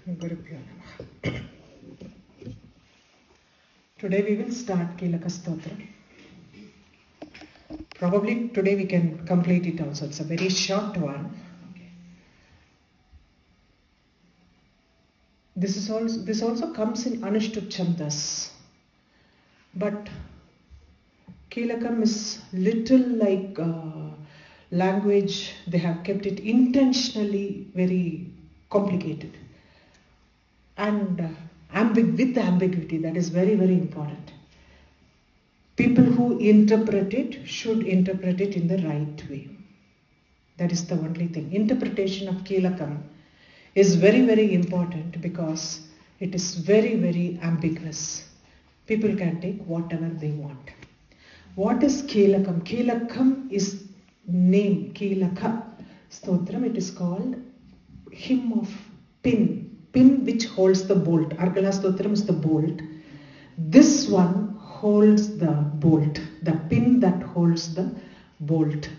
Gurubhyo Namaha. Today we will start Kilaka Stotram. Probably today we can complete it also. It's a very short one. This also comes in Anushtup Chandas. But Kilakam is little like language. They have kept it intentionally very complicated. And with ambiguity, that is very, very important. People who interpret it should interpret it in the right way. That is the only thing. Interpretation of Kilakam is very, very important because it is very, very ambiguous. People can take whatever they want. What is Kilakam? Kilakam is name. Kilaka Stotram, it is called hymn of pin. Pin which holds the bolt. Argala Stotram is the bolt. This one holds the bolt. The pin that holds the bolt.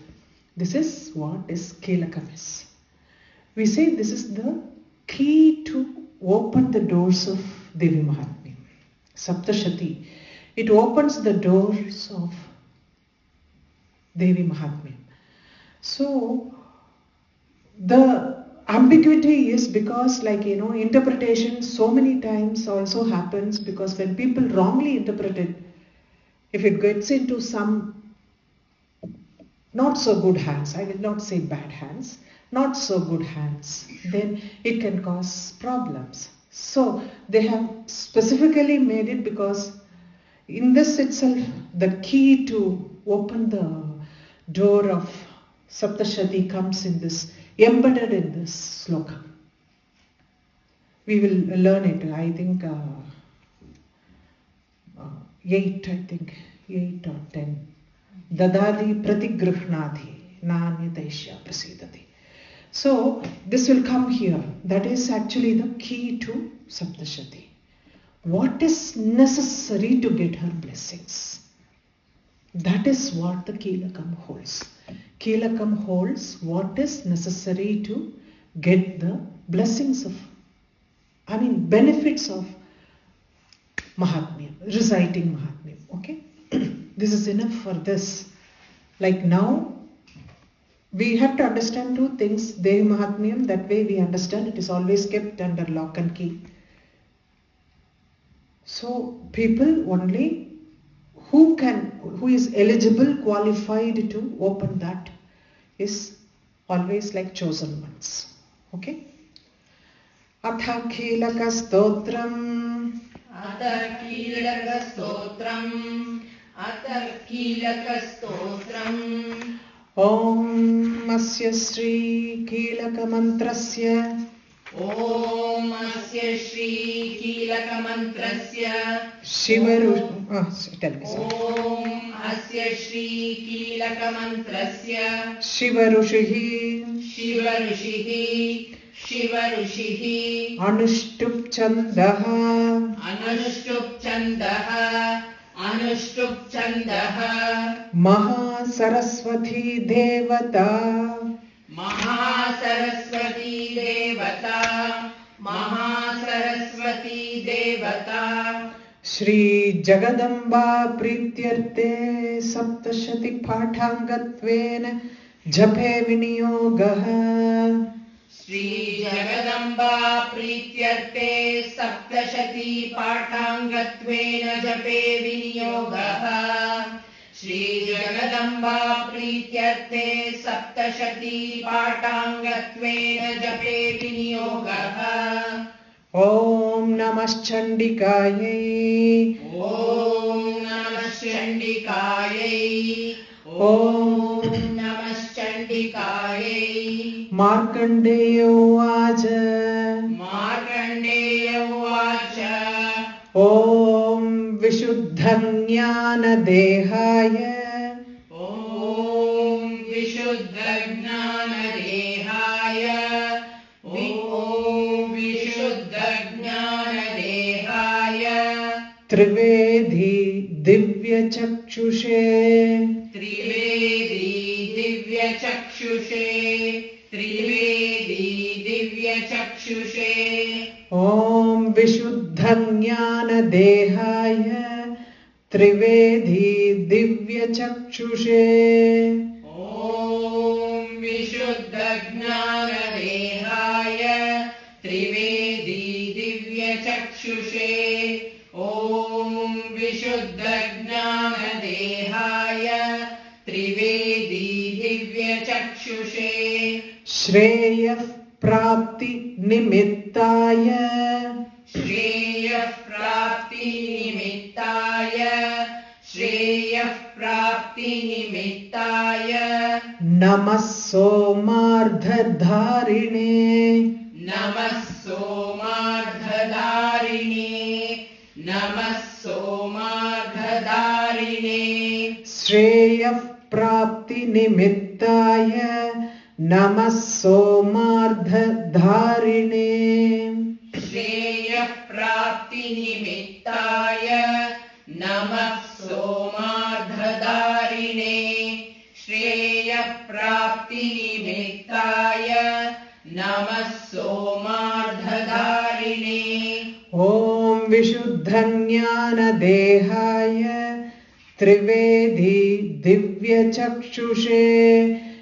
This is what is Kilakam is. We say this is the key to open the doors of Devi Mahatmya. Saptasathi. It opens the doors of Devi Mahatmya. So, the ambiguity is because interpretation so many times also happens because when people wrongly interpret it, if it gets into some not so good hands, I will not say bad hands, not so good hands, then it can cause problems. So they have specifically made it because in this itself, the key to open the door of Saptasathi comes in this, embedded in this sloka. We will learn it, I think, 8 or 10. Dadadi pratigrihnati nanyataishya prasidati. So this will come here. That is actually the key to Saptasathi. What is necessary to get her blessings? That is what the Kilakam holds. Kilakam holds what is necessary to get the blessings of, benefits of Mahatmya, reciting Mahatmya. Okay? This is enough for this. Like now, we have to understand two things. Devi Mahatmyam, that way we understand it is always kept under lock and key. So people only who is eligible, qualified to open that is always like chosen ones. Okay? Atha Kilaka Stotram. Atha Kilaka Stotram. Atha Kilaka Stotram. Om Asya Sri Kilaka Mantrasya. Om Asya Shri Kilaka Mantrasya. Tell me. Om Asya Shri Kilaka Mantrasya. Shiva Rushihi. Shiva Rushihi. Shiva Rushihi. Anushtup Chandaha. Anushtup Chandaha. Anushtup Chandaha. Maha Saraswati Devata. Maha Saraswati Devata. Maha Saraswati Devata. Shri Jagadamba Prityarte Saptashati Pathangatvena Jape Vinyogaha. Shri Jagadamba Prityarte Saptashati Pathangatvena Jape Vinyogaha. Shri Jagadamba Prityarte Saptashati Pathangatvena Jape Vinyogaha. Om Namah Chandikayai. Om Namah Chandikayai. Om Namah Chandikayai. Markandeya Uvacha. Markandeya Uvacha. Om Vishuddhajnana Dehaya. Om Vishuddhajnana Dehaya. Om Vishuddhajnana Dehaya. Trivedi Divya Chakshushe. Trivedi Divya Chakshushe. Trivedi Divya Om Vishuddhajnanadehaya Trivedi Divya Chakshushe. Om Vishuddhajnanadehaya Trivedi Divya Chakshushe. Om Vishuddhajnanadehaya Trivedi Divya Chakshushe. Shreya Prapti Nimittaya. Shreya Prapti Nimittaya. Shreya Prapti Nimittaya. Namah Somardhadarine. Namah Somardhadarine. Namah Somardhadarine. Shreya Prapti Nimittaya. Namah Somardhadarine. Shreya Prapti Nimittaya. Namah Somardhadarine. Shreya Prapti Nimittaya. Namah Somardhadarine. Om Vishuddhajnanadehaya Trivedi Divya Chakshushe.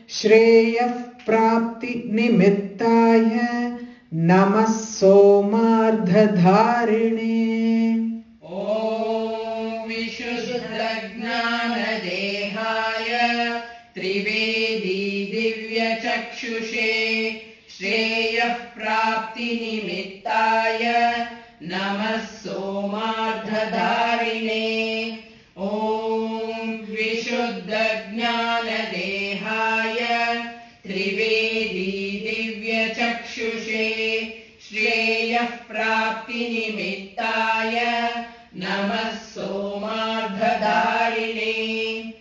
Shreya Prapti Nimittaya. Namah Somardhadarine. Om Vishuddhajnanadehaya Trivedi Divya Chakshushe. Shreya Prapti Nimittaya. Namah Somardhadarine. Om Vishuddhajnanadehaya Trivedi Divya Chakshushe. Shreya Prapti Nimittaya. Namah Somardhadarine.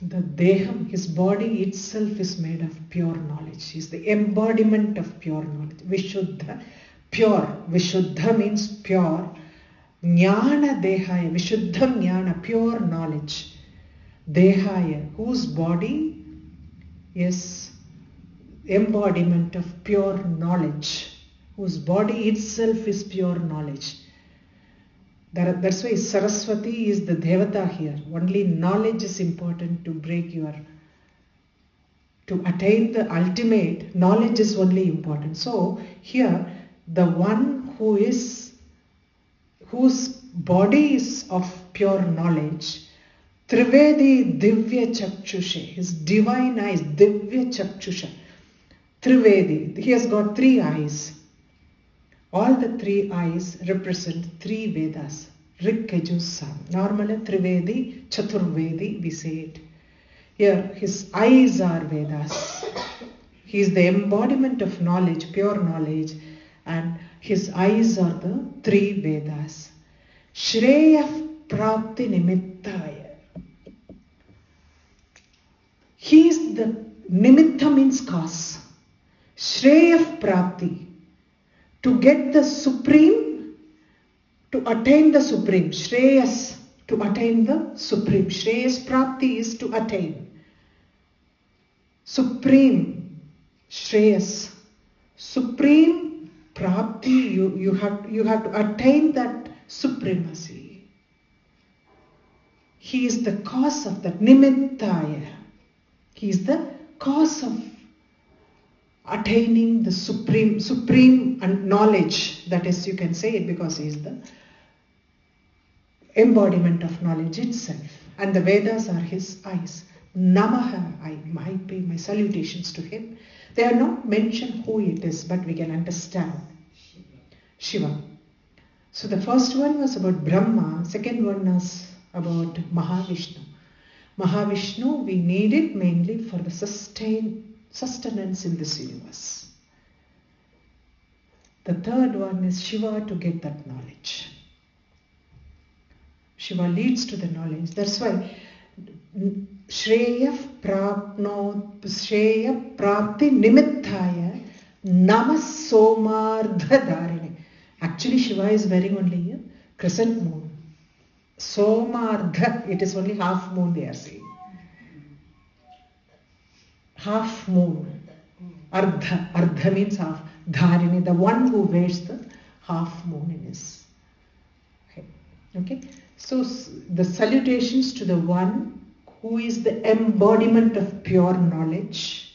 The Deham, his body itself is made of pure knowledge. He is the embodiment of pure knowledge. Vishuddha, pure. Vishuddha means pure. Jnana Dehaya, Vishuddham Jnana, pure knowledge. Dehaya, whose body is embodiment of pure knowledge. Whose body itself is pure knowledge. That's why Saraswati is the Devata here. Only knowledge is important to attain the ultimate. Knowledge is only important. So here, the one whose body is of pure knowledge, Trivedi Divya Chakshushe, his divine eyes, Divya Chakshusha. Trivedi, he has got 3 eyes. All the 3 eyes represent 3 Vedas. Rik, Yajur, Sam. Normally Trivedi, Chaturvedi, we say it. Here, his eyes are Vedas. He is the embodiment of knowledge, pure knowledge, and his eyes are the 3 Vedas. Shreya Prapti Nimittaya. He is the Nimitta means cause. Shreya Prapti. To get the supreme, to attain the supreme. Shreyas, to attain the supreme. Shreyas Prapti is to attain. Supreme, Shreyas. Supreme Prapti, you have to attain that supremacy. He is the cause of that. Nimittaya. He is the cause of attaining the supreme knowledge. That is, you can say it because he is the embodiment of knowledge itself. And the Vedas are his eyes. Namaha, I might pay my salutations to him. They are not mentioned who it is, but we can understand. Shiva. So the first one was about Brahma, second one was about Mahavishnu. Mahavishnu, we need it mainly for the sustenance in this universe. The third one is Shiva, to get that knowledge. Shiva leads to the knowledge. That's why Shreya Prapti Nimittaya Namah Somardhadarine. Actually, Shiva is wearing only a crescent moon. Somardha, it is only half moon they are saying. Half moon. Ardha. Ardha means half. Dharini, the one who wears the half moon in his head. Okay. So the salutations to the one who is the embodiment of pure knowledge,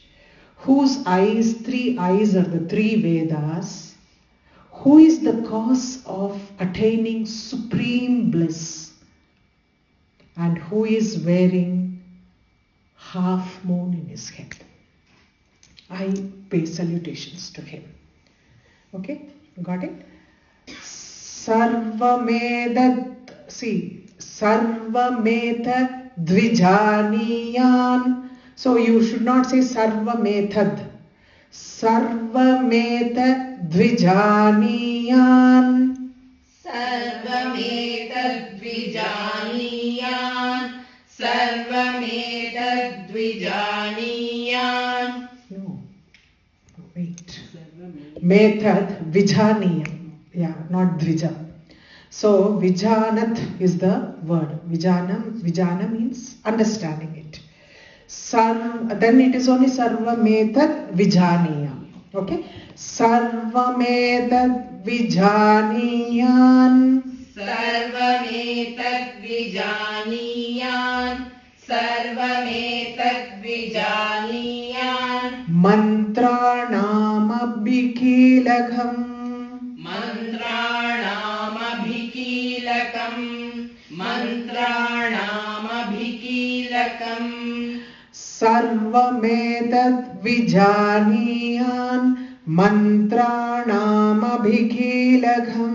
whose eyes, 3 eyes are the 3 Vedas, who is the cause of attaining supreme bliss, and who is wearing half moon in his head. I pay salutations to him. Okay, got it? Sarvamedat, see, Sarvameta Dvijaniyan. So you should not say Sarvametad. Sarvameta Dvijaniyan. Sarvameta Dvijaniyan. Sarvameta Dvijaniyan. No, wait. Metad Vijaniyam. Yeah, not Dvija. So Vijanat is the word. Vijana means understanding it. Then it is only Sarvametad Vijaniyam. Okay? Sarvametad Vijaniyan. Sarvametad Vijaniyan. Sarvametad Vijaniyan. Mantranamabhikilakam. Mantranamabhikilakam. Mantranamabhikilakam. Sarvametad Vijaniyan. Mantranamabhikilakam.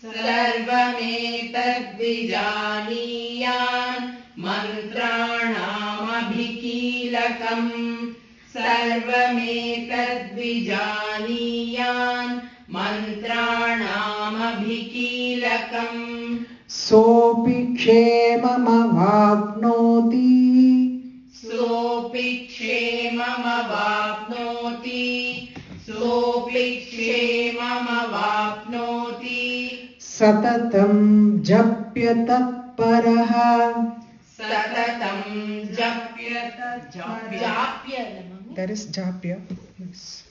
Sarvametad Vijaniyan. Mantranamabhikilakam. Sarvametad Vijaniyan. Mantranamabhikilakam. Sopi kshemamavapnoti. Sopi kshemamavapnoti. Sopi kshemamavapnoti. Satatam japya tatparaha. Satatam japya. That is japya. Yes.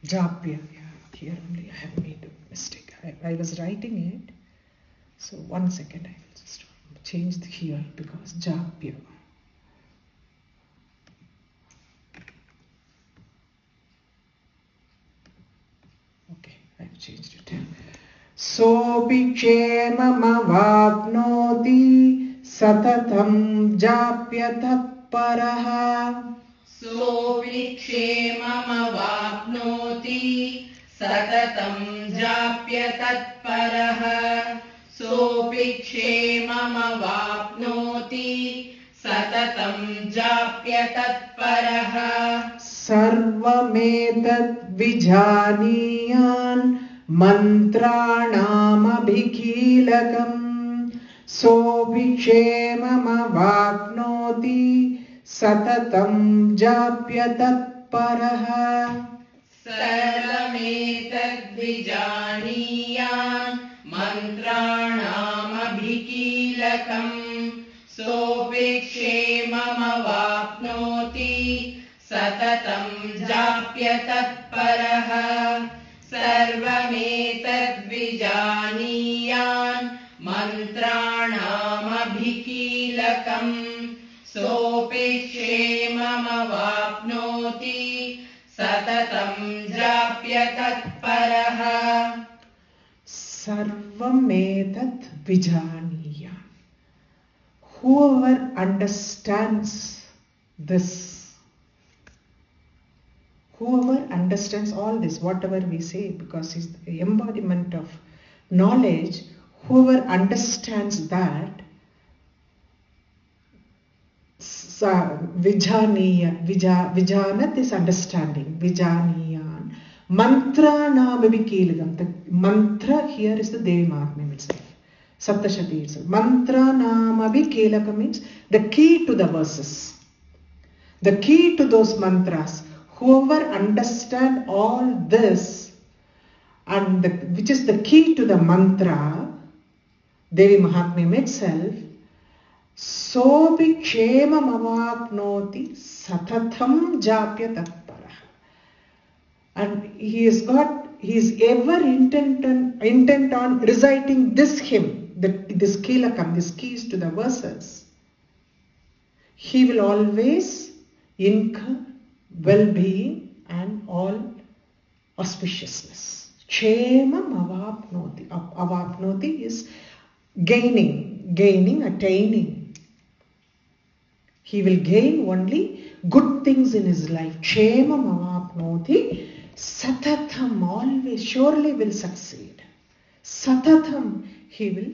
Japya. Yeah, here only I have made a mistake. I was writing it. So 1 second, I will just change the here because Japya. Okay, I've changed it. Sopi kshemamavapnoti satatam japya tatparaha. Sopi kshemamavapnoti satatam japya tatparaha. Sopi kshemamavapnoti satatam japya tatparaha. Sarvametad Vijaniyan Mantranamabhikilakam. Sopi kshemamavapnoti satatam japya tatparaha. Sarvametad Vijaniyan Mantranamabhikilakam. Sopi kshemamavapnoti satatam japya tatparaha. Sarvametad Vijaniyan Mantranamabhikilakam. Sopi kshemamavapnoti satatam japya tatparaha. Sarvametad Vijaniyan. Whoever understands this, whoever understands all this, whatever we say, because he's the embodiment of knowledge, whoever understands that, Vijanat is understanding, Vijaniyan. Mantra Nababikilagam. The mantra here is the Devi Mahatmyam itself. Saptasati itself. Mantra Namavikilaka means the key to the verses. The key to those mantras. Whoever understand all this, and which is the key to the mantra, Devi Mahatmyam itself, Sobi kshemam avapnoti satatham japya tatparah. And he is ever intent on reciting this hymn, this Kilakam, this keys to the verses. He will always incur well-being and all auspiciousness. Kshemam avapnoti. Avapnoti is gaining, attaining. He will gain only good things in his life. Kshemam avapnoti. Satatham, always, surely will succeed. Satatham, he will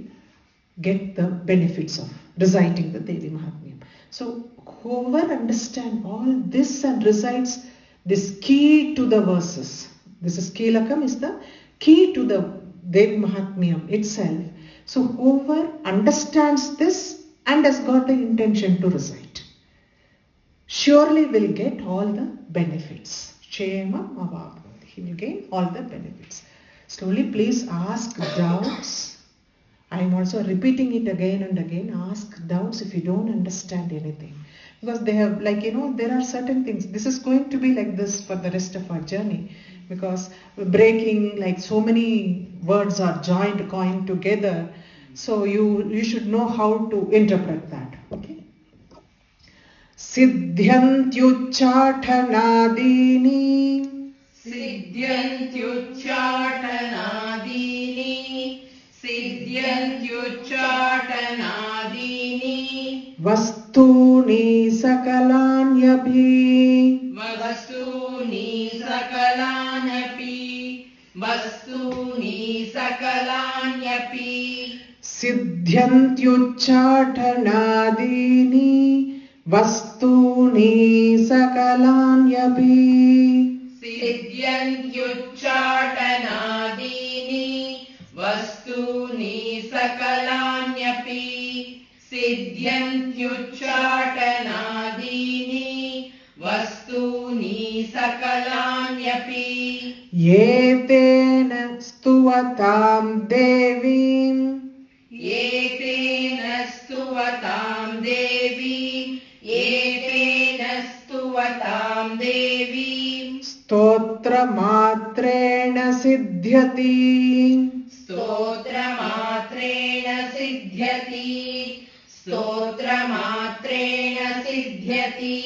get the benefits of reciting the Devi Mahatmyam. So, whoever understands all this and recites this key to the verses, this is Kilakam, is the key to the Devi Mahatmyam itself. So, whoever understands this and has got the intention to recite, surely will get all the benefits. Kshemam avapnoti. He will gain all the benefits. Slowly, please ask doubts. I am also repeating it again and again. Ask doubts if you don't understand anything. Because they have, there are certain things. This is going to be like this for the rest of our journey. Because breaking, so many words are coined together. So you should know how to interpret that. Okay. Siddhyantyucchatanadini. Siddhyantyucchatanadini. Siddhyantyucchatanadini. Vastuni sakalanyapi. Vastuni sakalanyapi. Vastuni sakalanyapi. Siddhyantyucchatanadini. Vastuni sakalanyapi. Siddhyantyucchatanadini. Vastuni sakalanyapi. Siddhyantyucchatanadini. Vastuni sakalanyapi. Yetena stuvatam devim. Yetena stuvatam devi. Yetena stuvatam devi. Stotramatrena siddhyati. Stotramatrena siddhyati. Stotramatrena siddhyati.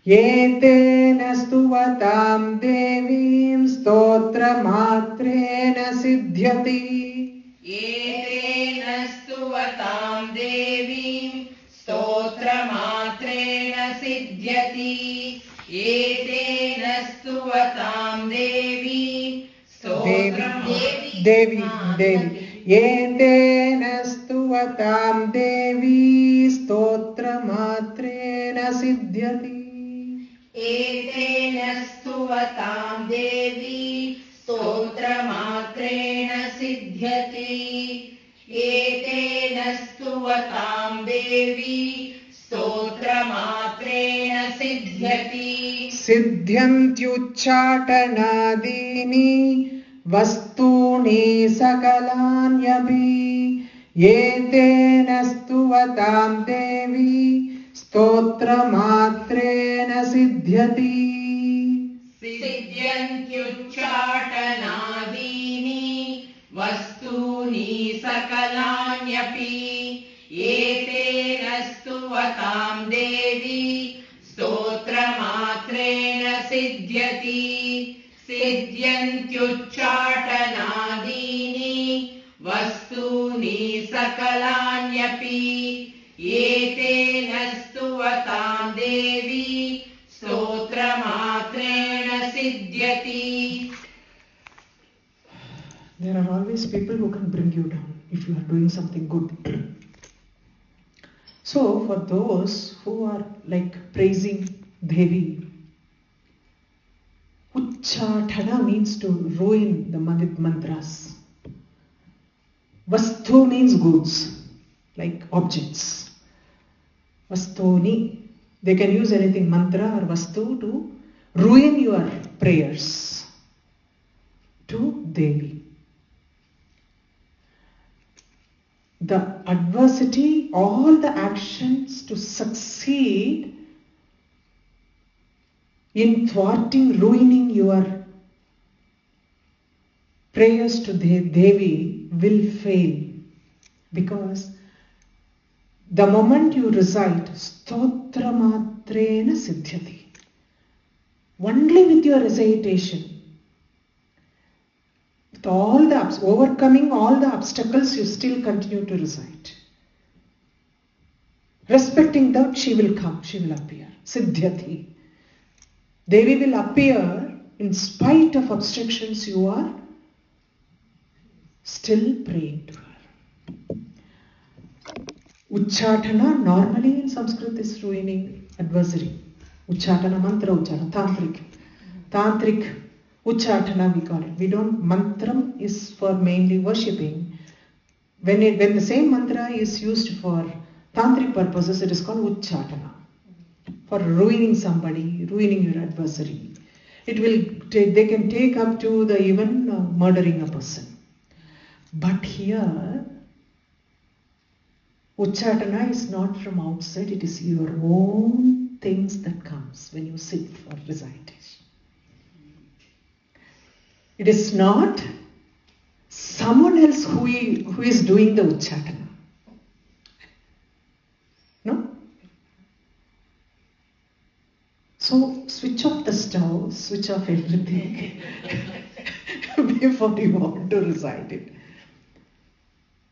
Yetena stuvatam devim stotramatrena siddhyati. Yetena stuvatam devim stotramatrena siddhyati. Yetena stuvatam devim Devi. Yetena stuvatam devi stotramatrena siddhyati. Etena stuvatam devi stotramatrena siddhyati. Etena stuvatam devi stotramatrena siddhyati. Siddhyantyucchatanadini vastuni sakalanyapi. Yetena stuvatam devi stotramatrena siddhyati. Siddhyantyucchatanadini vastuni sakalanyapi. Yetena stuvatam devi stotramatrena siddhyati. Siddhyantyucchatanadini vastuni sakalanyapi. Yetena stuvatam devi stotramatrena siddhyati. There are always people who can bring you down if you are doing something good. So for those who are praising Devi, Uchchatana means to ruin the mantras. Vastu means goods, like objects. Vastuni, they can use anything, mantra or vastu, to ruin your prayers to Devi. the adversity, all the actions to succeed in thwarting, ruining your prayers to Devi will fail, because the moment you recite Stotramatrena Siddhyati, only with your recitation, with all the overcoming all the obstacles, you still continue to recite. Respecting that, she will come, she will appear. Siddhyati. Devi will appear in spite of obstructions. You are still praying to her. Uchchatana normally in Sanskrit is ruining adversary. Uchchatana, mantra uchchatana, tantric. Tantric uchchatana we call it. We don't, mantram is for mainly worshipping. When the same mantra is used for tantric purposes, it is called uchchatana. For ruining somebody, ruining your adversary. They can take up to the even murdering a person. But here, Uchchatana is not from outside, it is your own things that comes when you sit for recitation. It is not someone else who is doing the Uchchatana. No? So switch off the stove, switch off everything before you want to recite it.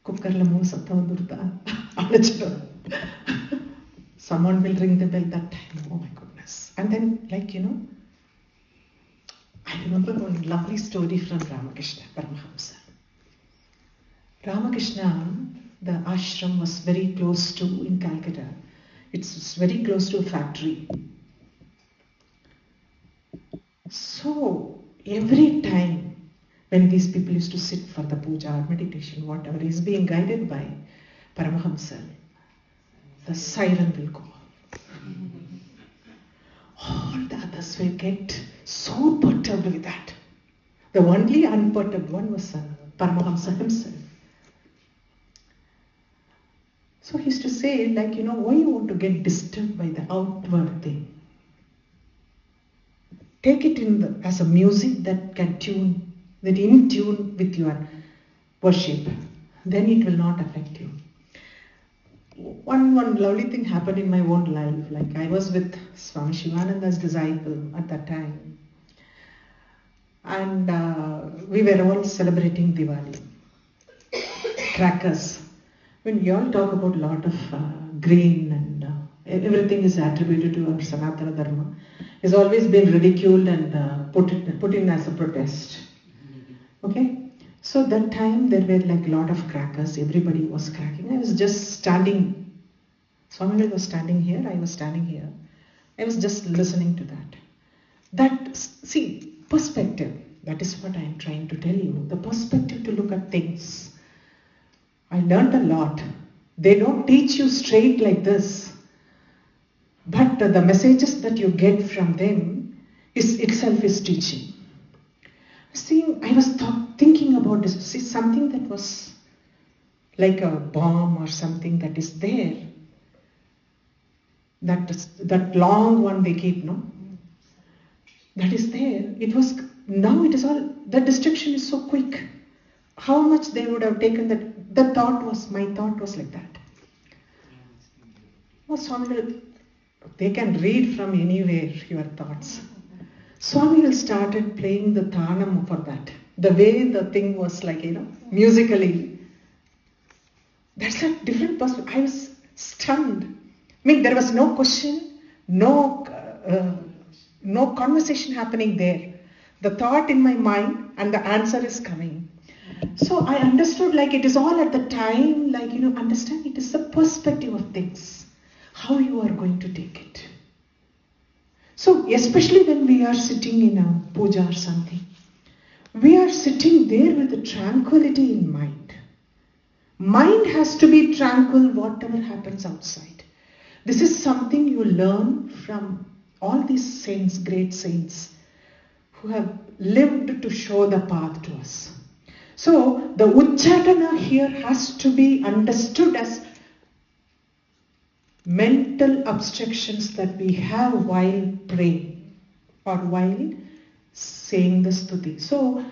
Kukkarla moonu satta vandurtha. Someone will ring the bell that time. Oh my goodness. And then, I remember one lovely story from Ramakrishna Paramahamsa. Ramakrishna, the ashram was very close to, in Calcutta, it's very close to a factory. So every time when these people used to sit for the puja or meditation, whatever, is being guided by Paramahamsa, the siren will go off. All the others will get so perturbed with that. The only unperturbed one was Paramahamsa himself. So he used to say, why you want to get disturbed by the outward thing? Take it as a music that can in tune with your worship. Then it will not affect you. One lovely thing happened in my own life. I was with Swami Shivananda's disciple at that time. And we were all celebrating Diwali. Crackers. When you all talk about a lot of grain and everything is attributed to our Sanatana Dharma, has always been ridiculed and put in as a protest. Okay? So that time there were a lot of crackers, everybody was cracking. I was just standing. Swami was standing here, I was standing here. I was just listening to that. Perspective. That is what I am trying to tell you. The perspective to look at things. I learned a lot. They don't teach you straight like this. But the messages that you get from them itself is teaching. I was thinking about this. See, something that was like a bomb or something that is there. That long one they keep, no? That is there. Now it is all, the destruction is so quick. How much they would have taken that. My thought was like that. Oh, Swami, they can read from anywhere your thoughts. Swami will started playing the Tanam for that. The way the thing was musically. That's a different perspective. I was stunned. There was no question, no conversation happening there. The thought in my mind and the answer is coming. So I understood it is all at the time, understand it is the perspective of things. How you are going to take it. So especially when we are sitting in a puja or something, we are sitting there with the tranquility in mind. Mind has to be tranquil whatever happens outside. This is something you learn from all these saints, great saints, who have lived to show the path to us. So the Uchatana here has to be understood as mental obstructions that we have while praying or while saying the stuti. So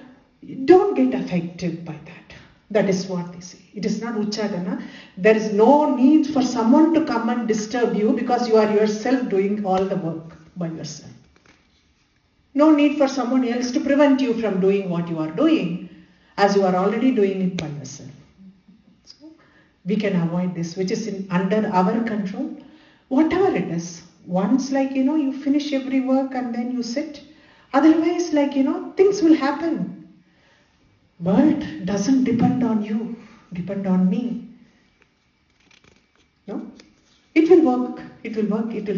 don't get affected by that. That is what they say. It is not Uchatana. There is no need for someone to come and disturb you because you are yourself doing all the work by yourself. No need for someone else to prevent you from doing what you are doing, as you are already doing it by yourself. So we can avoid this, which is under our control. Whatever it is, once you finish every work and then you sit. Otherwise, things will happen. World doesn't depend on you, depend on me. No? It will work, it will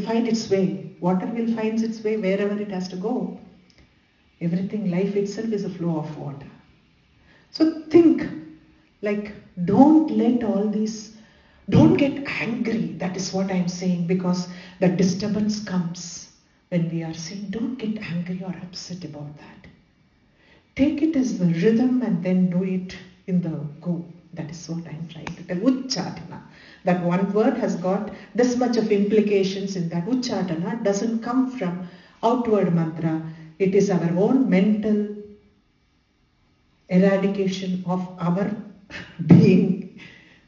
find its way. Water will find its way wherever it has to go. Everything, life itself is a flow of water. So think, don't let all these, don't get angry. That is what I am saying, because the disturbance comes when we are saying, don't get angry or upset about that. Take it as the rhythm and then do it in the go. That is what I am trying to tell. Uchatana. That one word has got this much of implications in that. Uchatana doesn't come from outward mantra. It is our own mental eradication of our being.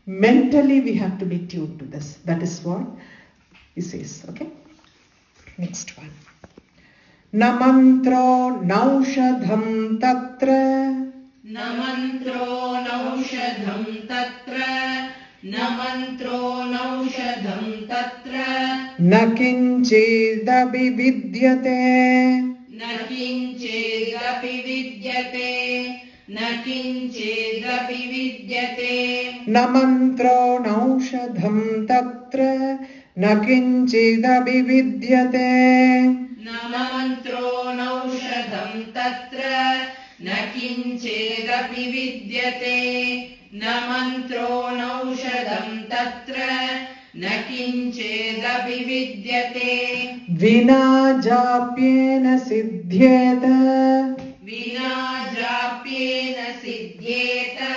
Mentally we have to be tuned to this. That is what he says. Okay? Next one. Na mantro naushadham tatra. Na mantro naushadham tatra. Na mantro naushadham tatra. Na kinchidapi vidyate. Na kinchidapi vidyate. Na kinchidapi vidyate. Na mantro naushadham tatra. Na kinchidapi vidyate. Na mantro naushadham tatra. Na kinchidapi vidyate. Na mantro naushadham tatra. Na kinchidapi vidyate. Vina japyena siddhyeta. Vina japyena siddhyeta.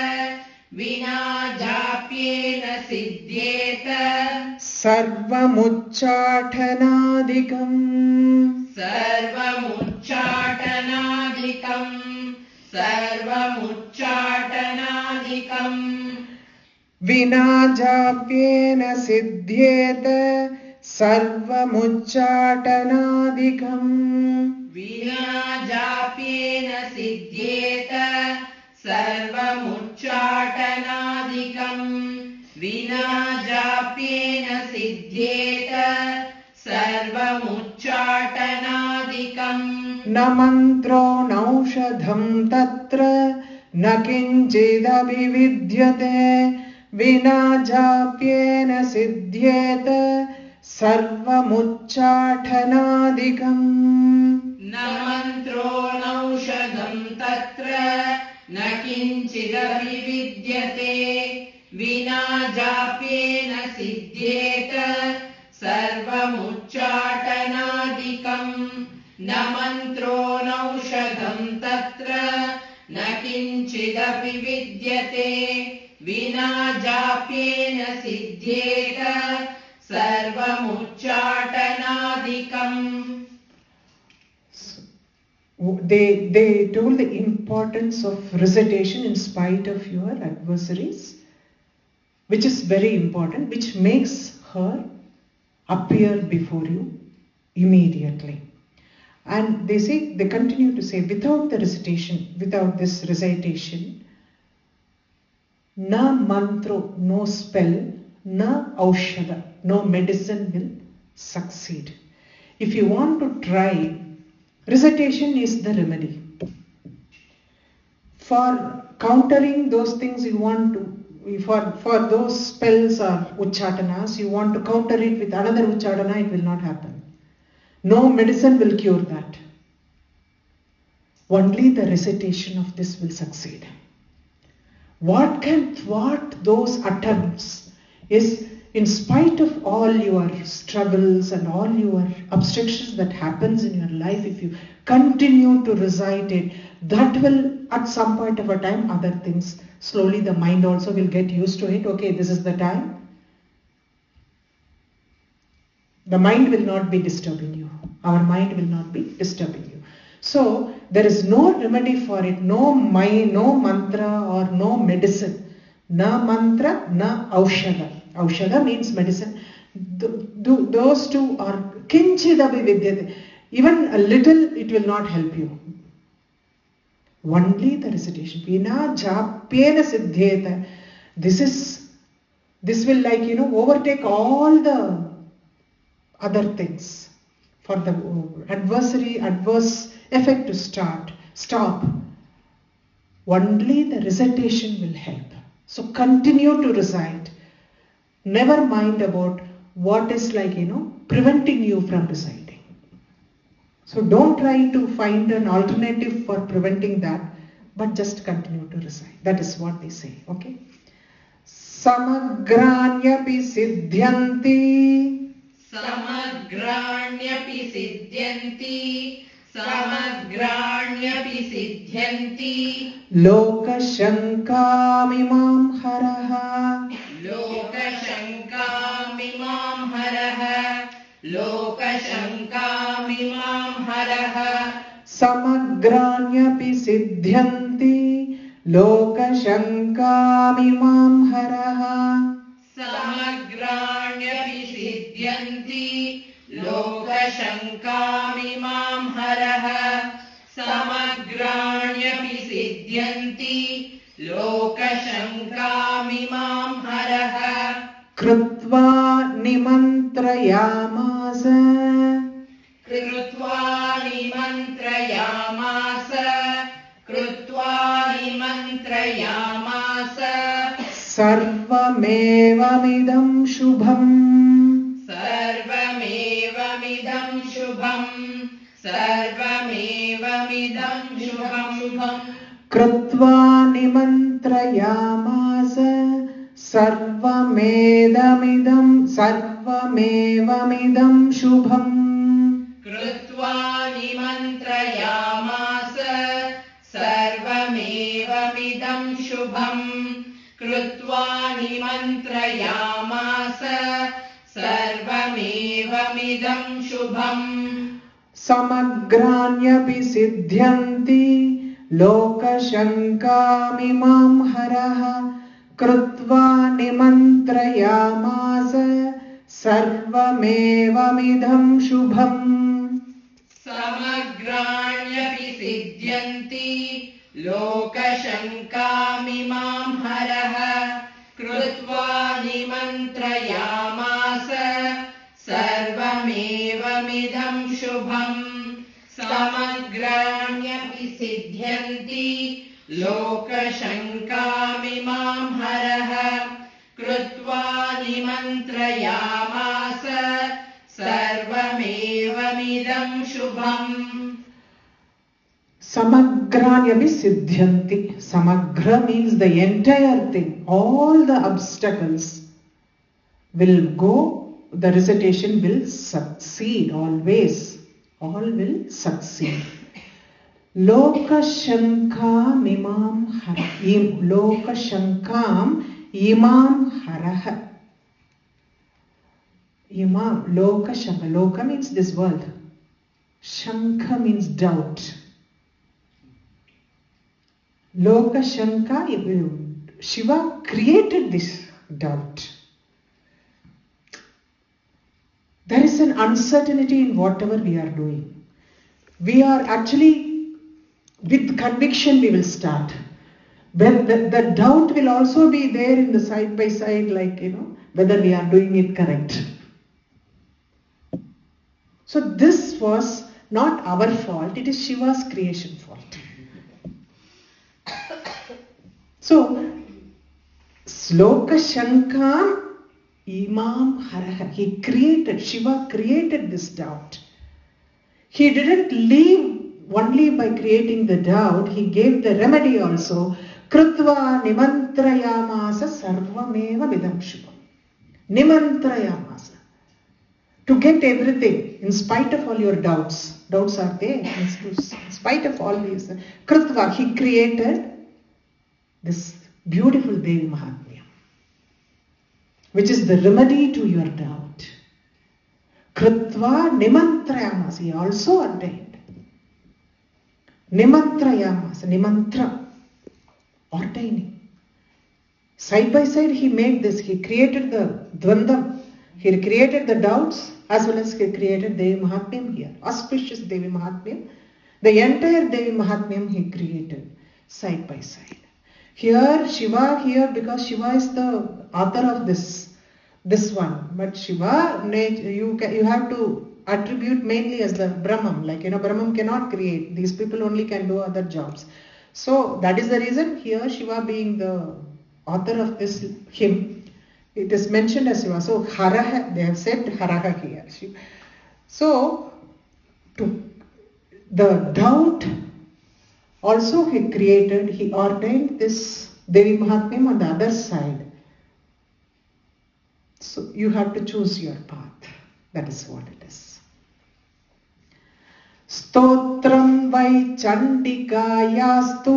Vina japyena siddhyeta. Sarvamucchatanadikam. Sarvamucchatanadikam. Sarvamucchatanadikam. Vina japyena siddhyeta. Sarvamucchatanadikam. Vina japyena siddhyeta. Sarvamucchatanadikam. Vina japyena siddhyeta. Sarvamucchatanadikam. Na mantro naushadham tatra. Na kinchidapi vidyate. Vina japyena siddhyeta. Sarvamucchatanadikam. Na mantro naushadham tatra. Na kinchidapi vidyate. Vina japyena siddhyeta. Sarvamucchatanadikam. Na mantro naushadham tatra. Na kinchidapi vidyate. Vina japyena siddhyeta. Sarvamucchatanadikam. They told the importance of recitation in spite of your adversaries, which is very important, which makes her appear before you immediately. And they continue to say, without this recitation, na mantro, no spell, na aushada, no medicine will succeed. If you want to try, recitation is the remedy. For countering those things you want to, for those spells or uchatanas, you want to counter it with another uchatana, it will not happen. No medicine will cure that. Only the recitation of this will succeed. What can thwart those attempts is, in spite of all your struggles and all your obstructions that happens in your life, if you continue to recite it, that will at some point of a time other things, slowly the mind also will get used to it. Okay, this is the time. The mind will not be disturbing you. Our mind will not be disturbing you. So there is no remedy for it, no mantra or no medicine. Na mantra, na aushadha. Aushadha means medicine. Those two are kinchidapi vidyate. Even a little, it will not help you. Only the recitation. Vina japyena siddheta. This will overtake all the other things. For the adverse effect to stop. Only the recitation will help. So continue to recite. Never mind about what is preventing you from reciting. So don't try to find an alternative for preventing that, but just continue to recite. That is what they say, okay? Samagrānyapi siddhyanti. Samagrānyapi siddhyanti. Samagrānyapi siddhyanti. Lokashankamimam haraha. Lokashankamimam haraha. Lokashankamimam haraha. Samagrānyapi siddhyanti. Lokashankamimam haraha. Samagrānyapi siddhyanti. Lokashankamimam haraha. Samagrānyapi siddhyanti. Lokashankamimam haraha. Krutva nimantrayamasa. Krutva nimantrayamasa. Krutva nimantrayamasa. Sarvamevamidam shubham. Sarvamevamidam shubham. Sarvamevamidam shubham. Krutva nimantrayamasa. Sarvamevamidam shubham. Krutva nimantrayamasa. Sarvamevamidam shubham. Krutva nimantrayamasa. Sarvamevamidam shubham. Samagrānyapi siddhyanti. Lokashankamimam haraha. Krutva nimantrayamasa. Sarvamevamidam shubham. Samagrānyapi siddhyanti. Lokashankamimam haraha. Krutva nimantrayamasa. Sarvamevamidam shubham. Samagrānyapi siddhyanti. Lokashankamimam haraha. Krutva nimantrayamasa. Sarvamevamidam shubham. Samagrānyapi siddhyanti. Samagra means the entire thing. All the obstacles will go. The recitation will succeed always. All will succeed. Lokashankam imam haraha. Lokashankam imam haraha. Imam, Loka Shanka. Loka means this world. Shanka means doubt. Loka Shanka, Shiva created this doubt. There is an uncertainty in whatever we are doing. We are actually, with conviction we will start. But the doubt will also be there in the side by side, whether we are doing it correct. So this was not our fault, it is Shiva's creation fault. So, Sloka Shankam Imam Haraha, Shiva created this doubt. He didn't leave only by creating the doubt, he gave the remedy also. Krutva nimantrayamasa sarvameva vidam shubham. Nimantrayamasa. to get everything, in spite of all your doubts. Doubts are there. In spite of all these. Krutva, he created this beautiful Devi Mahatmya, which is the remedy to your doubt. Krutva nimantrayamas, he also ordained. Nimantrayamas, nimantra, ordaining. Side by side he made this, he created the dvandam, he created the doubts as well as he created Devi Mahatmyam here. Auspicious Devi Mahatmyam. The entire Devi Mahatmyam he created side by side. Here, Shiva here, because Shiva is the author of this one. But Shiva, you have to attribute mainly as the Brahman. Like, Brahman cannot create. These people only can do other jobs. So, that is the reason here Shiva being the author of this hymn, it is mentioned as Shiva. So, Haraha, they have said Haraha here. So, the doubt also he created, he ordained this Devi Mahatmyam on the other side. So, you have to choose your path. That is what it is. Stotram vai chandikayastu.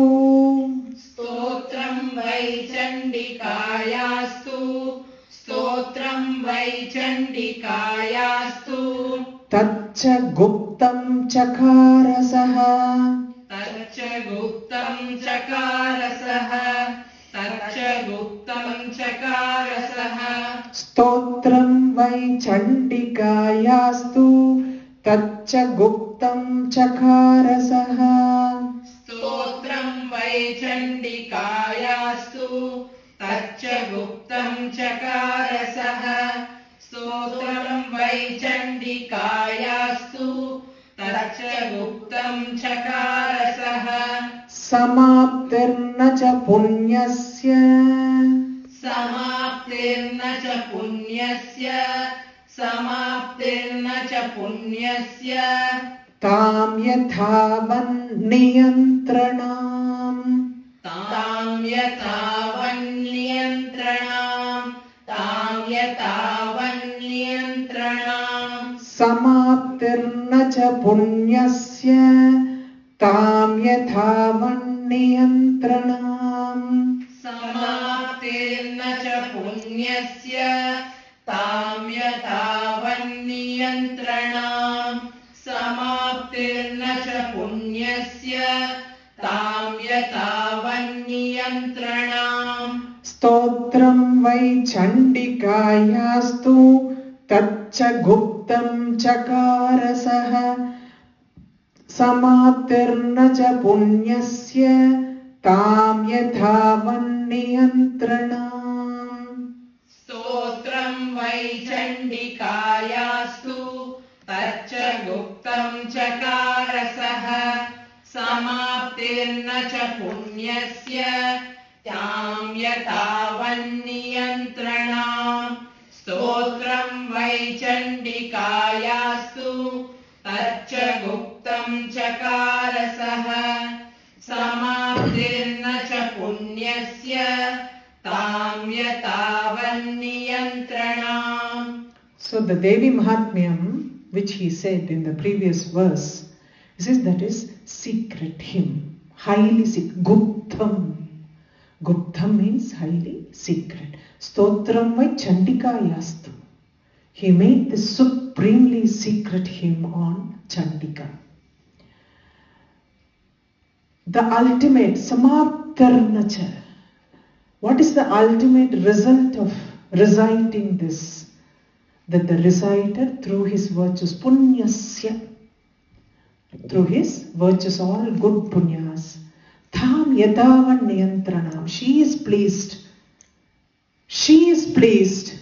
Stotram vai chandikayastu. Stotram vai chandikayastu. Tacha guptam chakarasaha. Tacha guptam chakarasaha. Tacha guptam chakarasaha. Stotram vai chandikayastu. Tacha guptam chakarasaha. Stotram vai chandikayastu. Tacha guptam chakarasaha. Stotram vai chandikayastu. Tacha guptam chakarasaha. Samaptirna cha punyasya. Samaptirna cha punyasya. Samaptirna cha punyasya. Tam yathavan niyantranam. Tam yatavan niyantranam. Tam yatavan niyantranam. Samaptirna cha punyasya. Tam yathavan niyantranam. Samaptirna cha punyasya. Tam yatavan niyantranam. Samaptirna cha punyasya. Tam yatavan niyantranam. Stotram vai chandikayastu. Tacha guptam chakarasaha. Samaptirna cha punyasya. Tam yathavan niyantranam. Stotram vai chandikayastu. Tacha guptam chakarasaha. Samaptirna cha punyasya. Tam yatavan niyantranam. Stotram vai chandikayastu. Tacha guptam chakarasaha. Samaptirna cha punyasya. Tam yatavan niyantranam. So the Devi Mahatmyam, which he said in the previous verse, he says that is secret hymn, highly secret, guptam. Guptam means highly secret. Stotram vai chandikayastu. He made the supremely secret hymn on Chandika. The ultimate, samaptarnacha. What is the ultimate result of reciting this? That the reciter through his virtues, punyasya, through his virtues, all good punyas, tham yadavan niyantranam, she is pleased. She is pleased.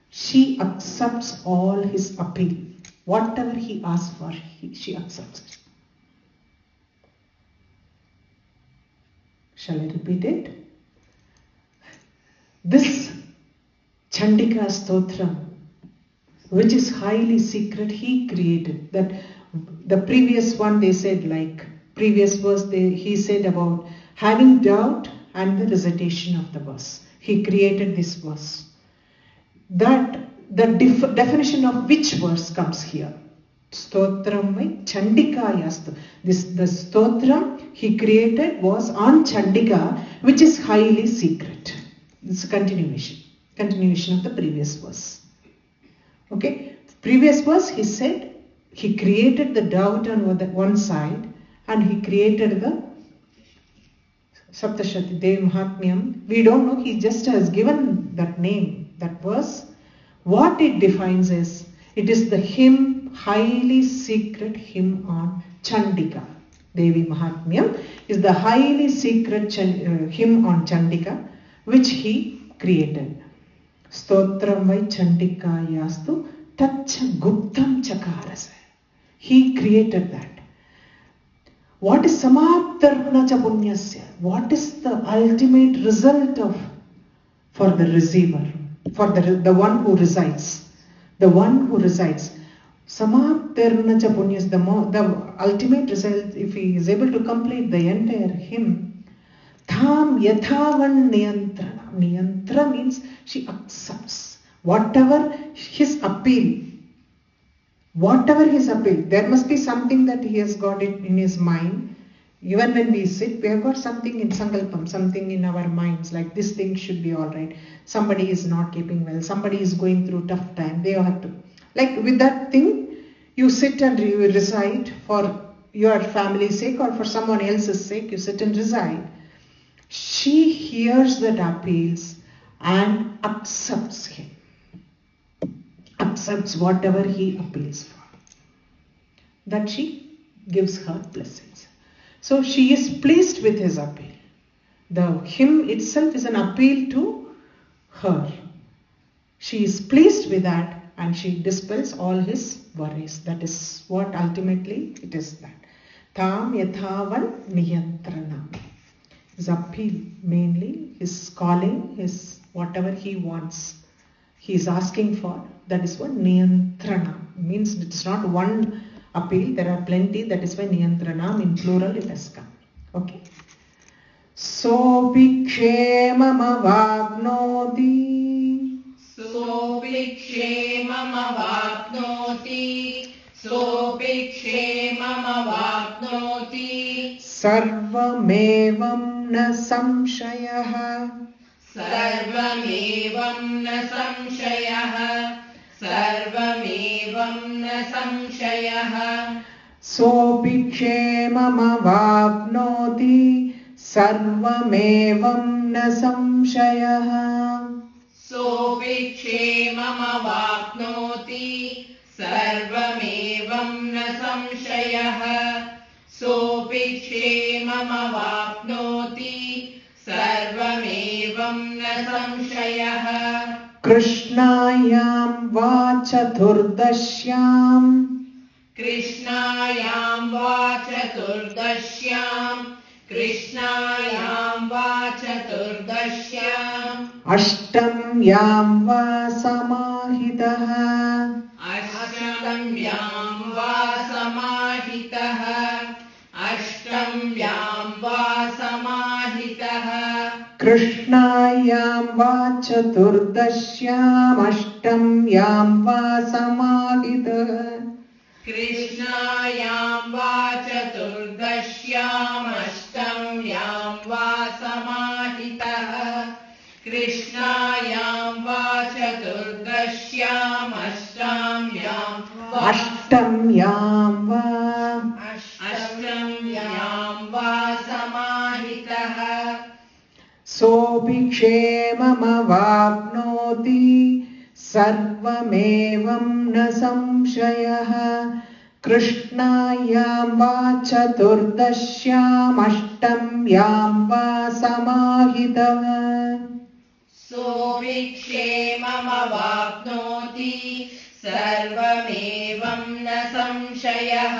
She accepts all his appeal. Whatever he asks for, she accepts it. Shall I repeat it? This Chandika Stotram, which is highly secret, he created. That the previous one they said, like previous verse, he said about having doubt and the recitation of the verse. He created this verse. That the definition of which verse comes here. Stotram vai Chandikayastu. The Stotram he created was on Chandika, which is highly secret. It's a continuation of the previous verse. Okay, previous verse he said he created the doubt on one side and he created the Saptasathi Devi Mahatmyam. We don't know, he just has given that name, that verse. What it defines is, it is the hymn, highly secret hymn on Chandika. Devi Mahatmyam is the highly secret hymn on Chandika, which he created. Stotram vai Chandikayastu tacha guptam chakarase. He created that. What is samaptarna cha punyasya? What is the ultimate result for the receiver, for the one who recites? The one who recites. Samaptarna cha punyasya, the ultimate result, if he is able to complete the entire hymn, tham yathavan niyantrana. Niyantra means she accepts whatever his appeal. Whatever his appeal, there must be something that he has got it in his mind. Even when we sit, we have got something in Sankalpam, something in our minds, like this thing should be alright. Somebody is not keeping well, somebody is going through tough time, they have to. Like with that thing, you sit and you recite for your family's sake or for someone else's sake, you sit and recite. She hears that appeals and accepts him. Accepts whatever he appeals for. That she gives her blessings. So she is pleased with his appeal. The hymn itself is an appeal to her. She is pleased with that and she dispels all his worries. That is what ultimately it is that. Tam yathavan niyantranam. His appeal mainly, his calling, his whatever he wants. He is asking for. That is what niyantrana means. It's not one appeal, there are plenty. That is why niyantranam in plural it has come. Okay. Sopi kshemam avapnoti. Sopi kshemam avapnoti. Sopi kshemam avapnoti. Sarvamevam na samshayah. Sarvamevam na samshayah. Sarvamevam na samshayah. Sopi kshemam avapnoti. Sarvamevam na samshayah. Sopi kshemam avapnoti. Sarvamevam na samshayah. Sopi kshemam avapnoti. Sarvamevam na samshayah. Krishnayam va chaturdashyam. Krishnayam va chaturdashyam. Krishnayam va chaturdashyam. Ashtam yam va samahitaha. Ashtam yam va samahitaha. Ashtam yam va samahitaha. Krishnayam va chaturdashyam. Ashtam yam va samahitaha. Krishnayam va chaturdashyam. Ashtam yam va samahitaha. Krishnayam va chaturdashyam. Ashtam yam va samahitaha. Sopi kshemam avapnoti. Sarvamevam na samshayah. Krishnayam va chaturdashyam. Ashtam yam va samahitaha. Sopi kshemam avapnoti. Sarvamevam na samshayah.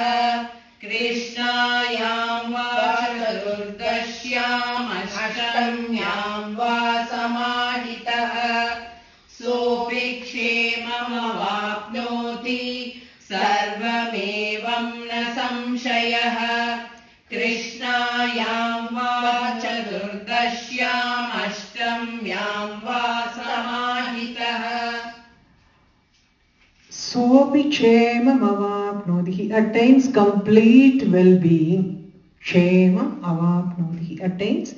Krishnayam va chaturdashyam. Ashtam yam va samahitaha. Sopi kshemam avapnoti. Sarvamevam na samshayah. Krishnayam va chaturdashyam. Ashtam yam va samahitaha. Sopi kshemam avapnoti. He attains complete well-being. Kshemam avapnoti. He attains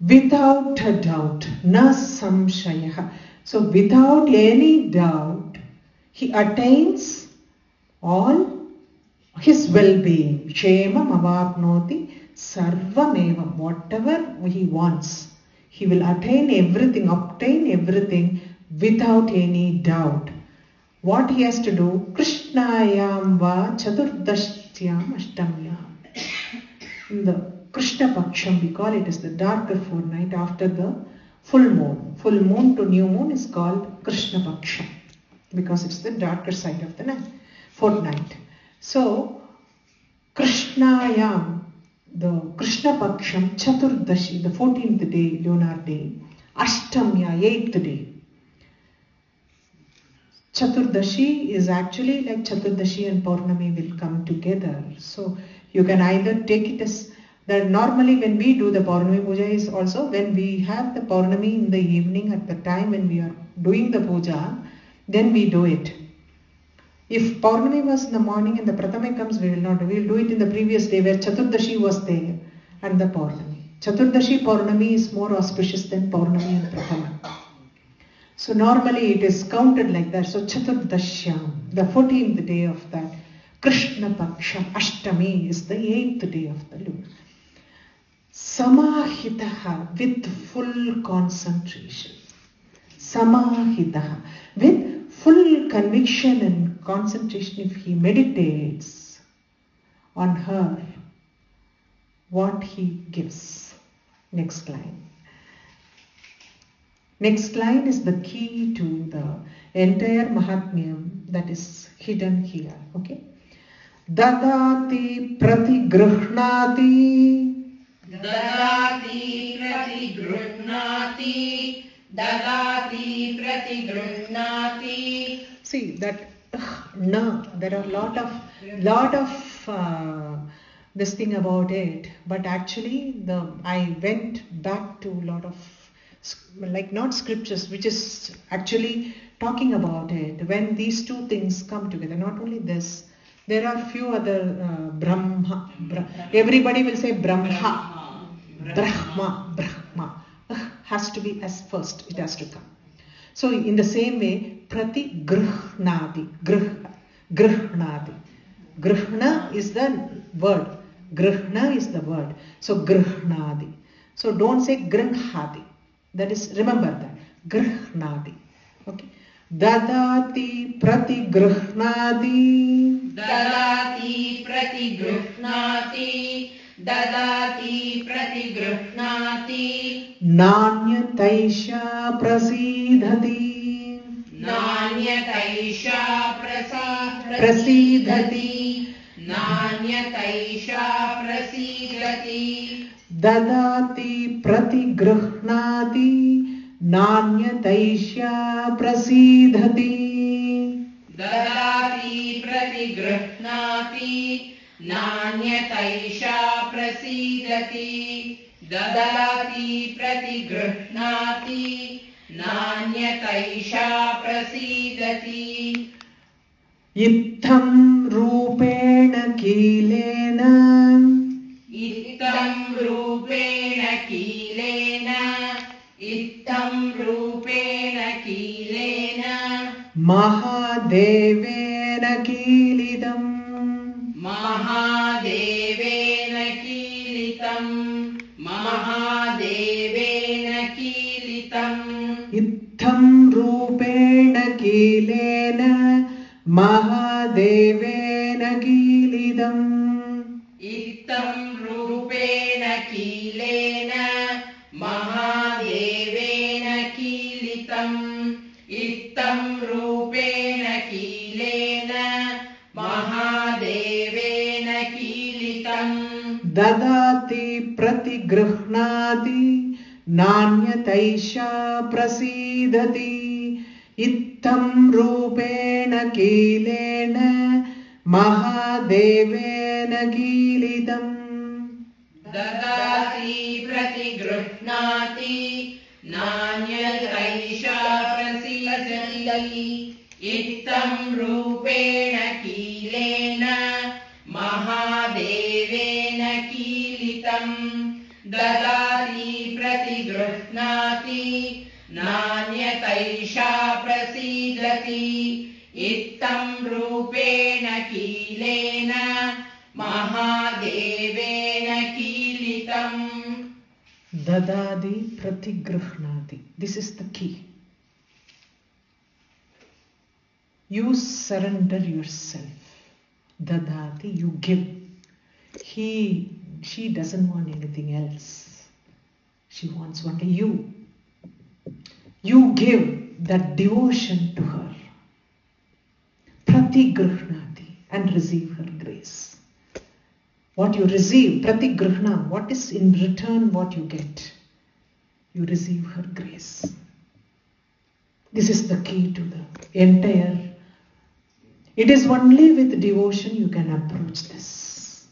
without a doubt. Na samshayah. So without any doubt, he attains all his well-being. Kshemam avapnoti sarvamevam. Whatever he wants, he will attain everything, obtain everything without any doubt. What he has to do? Krishnayam va chaturdashyam ashtamyam. In the Krishna Paksham, we call it as the darker fortnight after the full moon. Full moon to new moon is called Krishna Paksham because it's the darker side of the night, fortnight. So, Krishnayam, the Krishna Paksham, Chaturdashi, the 14th day, lunar day, Ashtamya, 8th day. Chaturdashi is actually like Chaturdashi and Paurnami will come together. So you can either take it as that normally when we do the Paurnami Puja is also when we have the Paurnami in the evening at the time when we are doing the puja, then we do it. If Paurnami was in the morning and the Prathame comes, we will not do. We will do it in the previous day where Chaturdashi was there and the Paurnami. Chaturdashi Paurnami is more auspicious than Paurnami and Prathama. So normally it is counted like that. So Chaturdashyam, the 14th day of that Krishna Paksha, Ashtami is the 8th day of the lunar. Samahitaha, with full concentration. Samahitaha, with full conviction and concentration, if he meditates on her, what he gives. Next line. Next line is the key to the entire Mahatmyam that is hidden here. Okay? Dadati pratigruhnati. Dadati pratigruhnati. Dadati pratigruhnati. See that na, there are lot of this thing about it, but actually I went back to a lot of like not scriptures, which is actually talking about it. When these two things come together, not only this, there are few other Brahma. Everybody will say Brahma, Brahma. Has to be as first, it has to come. So in the same way, prati gruhnati, gruhnati. Gruhna is the word. Gruhna is the word. So gruhnati. So don't say grunhati. That is, remember that. Gruhnati. Okay. Dadati prati gruhnati. Dadati prati gruhnati. Dadati prati gruhnati. Nanyataisha prasidhati. Nanyataisha Prasidhati. Nanyataisha prasidhati. Dadati prati gruhnati. Nanyataisha prasidhati. Dadati prati gruhnati. Nanyataisha prasidhati. Dadati prati gruhnati. Nanyataisha prasidhati. Ittham rupena kilena. Ittam rupena kilena. Ittam rupena kilena. Mahadevena kilidam. Mahadevena kilitam. Mahadevena kilitam. Ittham rupena kilena. Mahadevena kilidam. Ittam rupena kilena. Mahadevena kilitam. Ittam rupena kilena. Mahadevena kilitam. Dadati prati gruhnati. Nanyataisha prasidhati. Ittham rupena kilena. Mahadevena kilidam. Dadati prati gruhnati. Nanyataisha prasidhati. इत्थं रूपेण कीलेन महादेवेन कीलितं ददाति प्रतिगृह्णाति नान्यतैषा प्रसीदति इत्थं रूपेण कीलेन महादेवेन कीलितम्. Dadadi pratigruhnati. This is the key. You surrender yourself. Dadati, you give. She doesn't want anything else. She wants only you. You give that devotion to her. Pratigruhnati, and receive her grace. What you receive, pratigruhna, what is in return what you get? You receive her grace. This is the key to the entire. It is only with devotion you can approach this.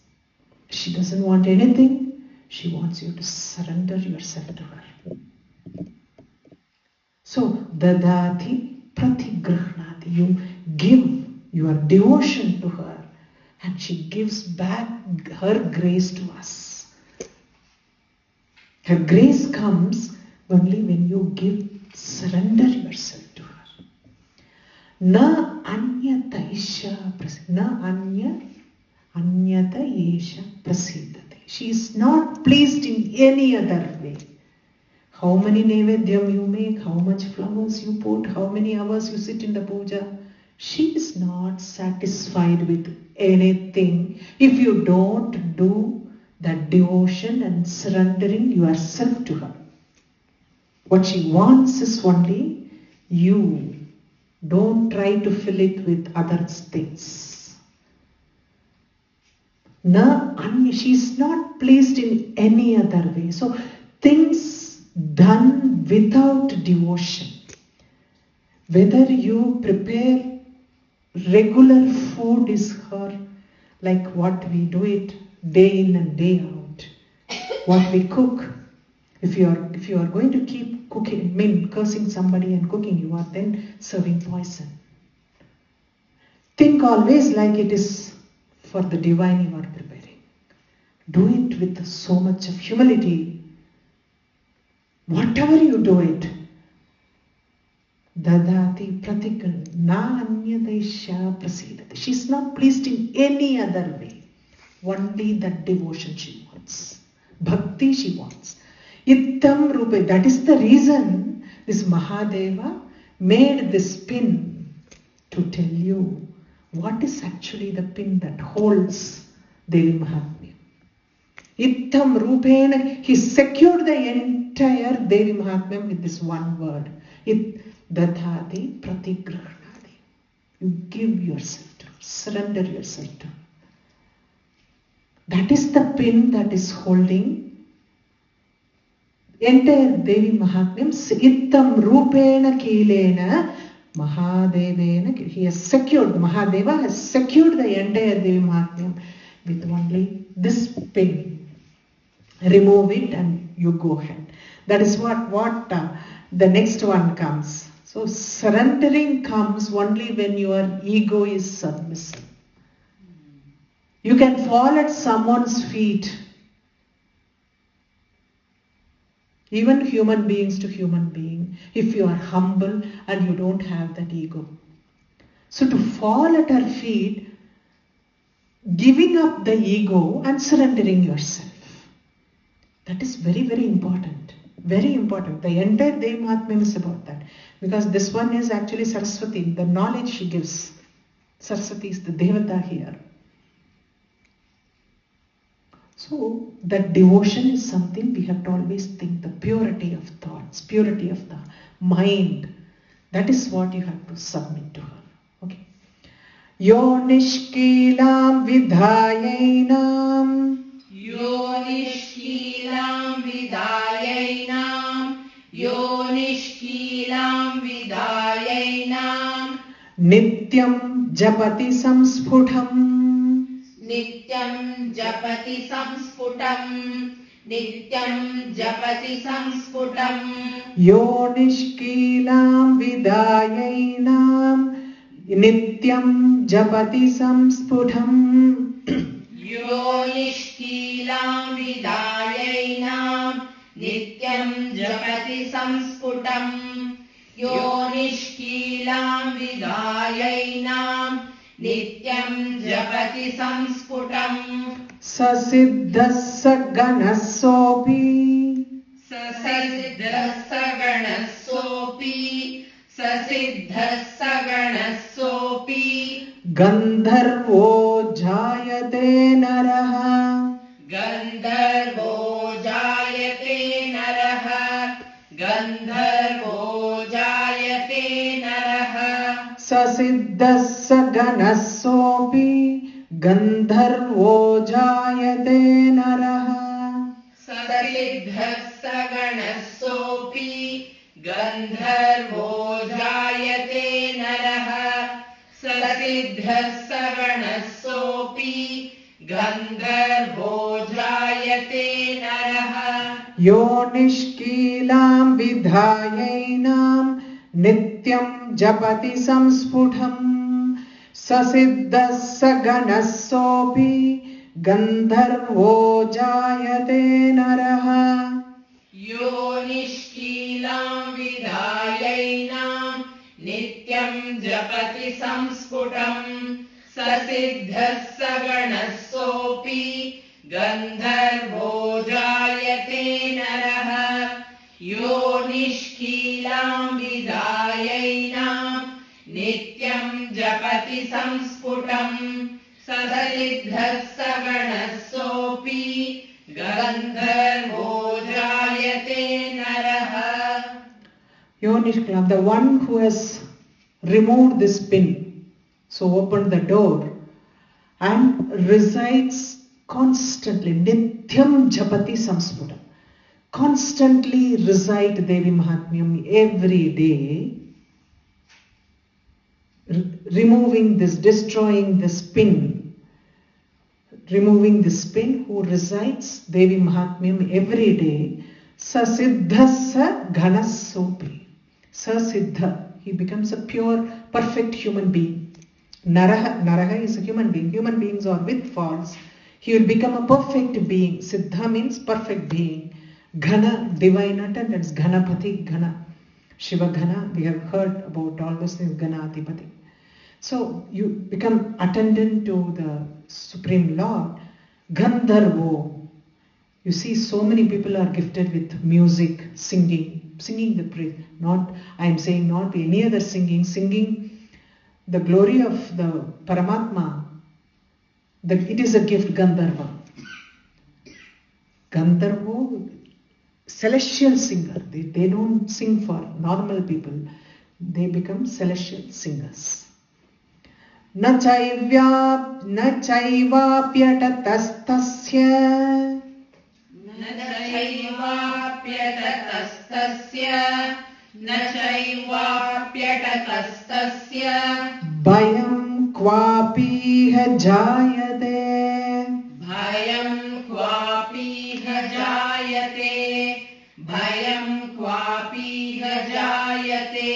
She doesn't want anything. She wants you to surrender yourself to her. So, dadati pratigruhnati. You give your devotion to her. And she gives back her grace to us. Her grace comes only when you surrender yourself to her. Na anyata isha anyata yesha prasidati. She is not pleased in any other way. How many nevedyam you make, how much flowers you put, how many hours you sit in the puja. She is not satisfied with anything if you don't do that devotion and surrendering yourself to her. What she wants is only you. Don't try to fill it with other things. She is not pleased in any other way. So things done without devotion, whether you prepare regular food is her, like what we do it day in and day out. What we cook, if you are going to keep cooking, cursing somebody and cooking, you are then serving poison. Think always like it is for the divine you are preparing. Do it with so much of humility. Whatever you do it, dadati pratikran na anyadaisha prasidati. She is not pleased in any other way. Only that devotion she wants. Bhakti she wants. Ittam rupe. That is the reason this Mahadeva made this pin to tell you what is actually the pin that holds Devi Mahatmya. Ittam rupena. He secured the entire Devi Mahatmya with this one word. Dadhati pratigruhnati. You give yourself to her, surrender yourself to her. That is the pin that is holding entire Devi Mahatmyam. Ittam rupena kilena Mahadevena. He has secured, Mahadeva has secured the entire Devi Mahatmyam with only this pin. Remove it and you go ahead. That is what the next one comes. So surrendering comes only when your ego is submissive. You can fall at someone's feet. Even human beings to human being, if you are humble and you don't have that ego. So to fall at her feet, giving up the ego and surrendering yourself. That is very, very important. Very important. The entire Devi Mahatmya is about that. Because this one is actually Saraswati, the knowledge she gives. Saraswati is the Devata here. So that devotion is something we have to always think, the purity of thoughts, purity of the mind. That is what you have to submit to her. Okay. Yo nishkilam vidhayainam. Yo nishkilam vidhayainam. Yo nishkilam vidhayainam. Nityam japati samsphutam. Nityam japati samsputam. Nityam japati samsputam. Yo nishkilam vidhayainam. Nityam japati samsputam. Yo nishkilam vidayainam nityam japati samsputam. Yo nishkilam vidayainam nityam japati samsputam. Sasiddhassa ganasopi. Sasiddhassa ganasopi. Sasiddhassa ganasopi. Gandharvo jayate naraha. Gandharvo jayate naraha. Gandharvo jayate naraha. Sasiddhassa ganasopi. Gandharvo jayate naraha. Sasiddhassa ganasopi. Gandharvo jayate naraha. Sasiddhassa ganasopi. Gandharvo jayate naraha. Yo nishkilam vidhayainam nityam japati samsputam. Sasiddhassa ganasopi. Gandharvo jayate naraha. Yo nishkilam vidayainam nityam japati samsputam. Sasiddhassa ganasopi. Gandharvo jayate naraha. Yo nishkilam vidayainam nityam japati samsputam. Sasiddhassa ganasopi. Gandharvo jayate naraha. Yo nishkilam, the one who has removed this pin, so opened the door and resides constantly, nityam japati samsputam, constantly recite Devi Mahatmyam every day, removing this, destroying this pin, removing this pin, who recites Devi Mahatmyam every day, sasiddhassa ganasopi. Sasiddha, he becomes a pure, perfect human being. Naraha is a human being. Human beings are with faults. He will become a perfect being. Siddha means perfect being. Ghana, divine attendance. Ghanapati, Ghana. Shiva Ghana, we have heard about all those things. Ganatipati. So you become attendant to the Supreme Lord. Gandharvo. You see, so many people are gifted with music, singing the praise. I am saying not any other singing the glory of the Paramatma. It is a gift, Gandharva. Gandharvo, celestial singer. They don't sing for normal people. They become celestial singers. Na chaivapyatatastasya. Na chaivapyatatastasya. Na chaivapyatatastasya. Bhayam kvapiha jayate. Bhayam kvapiha jayate. Bhayam kvapiha jayate.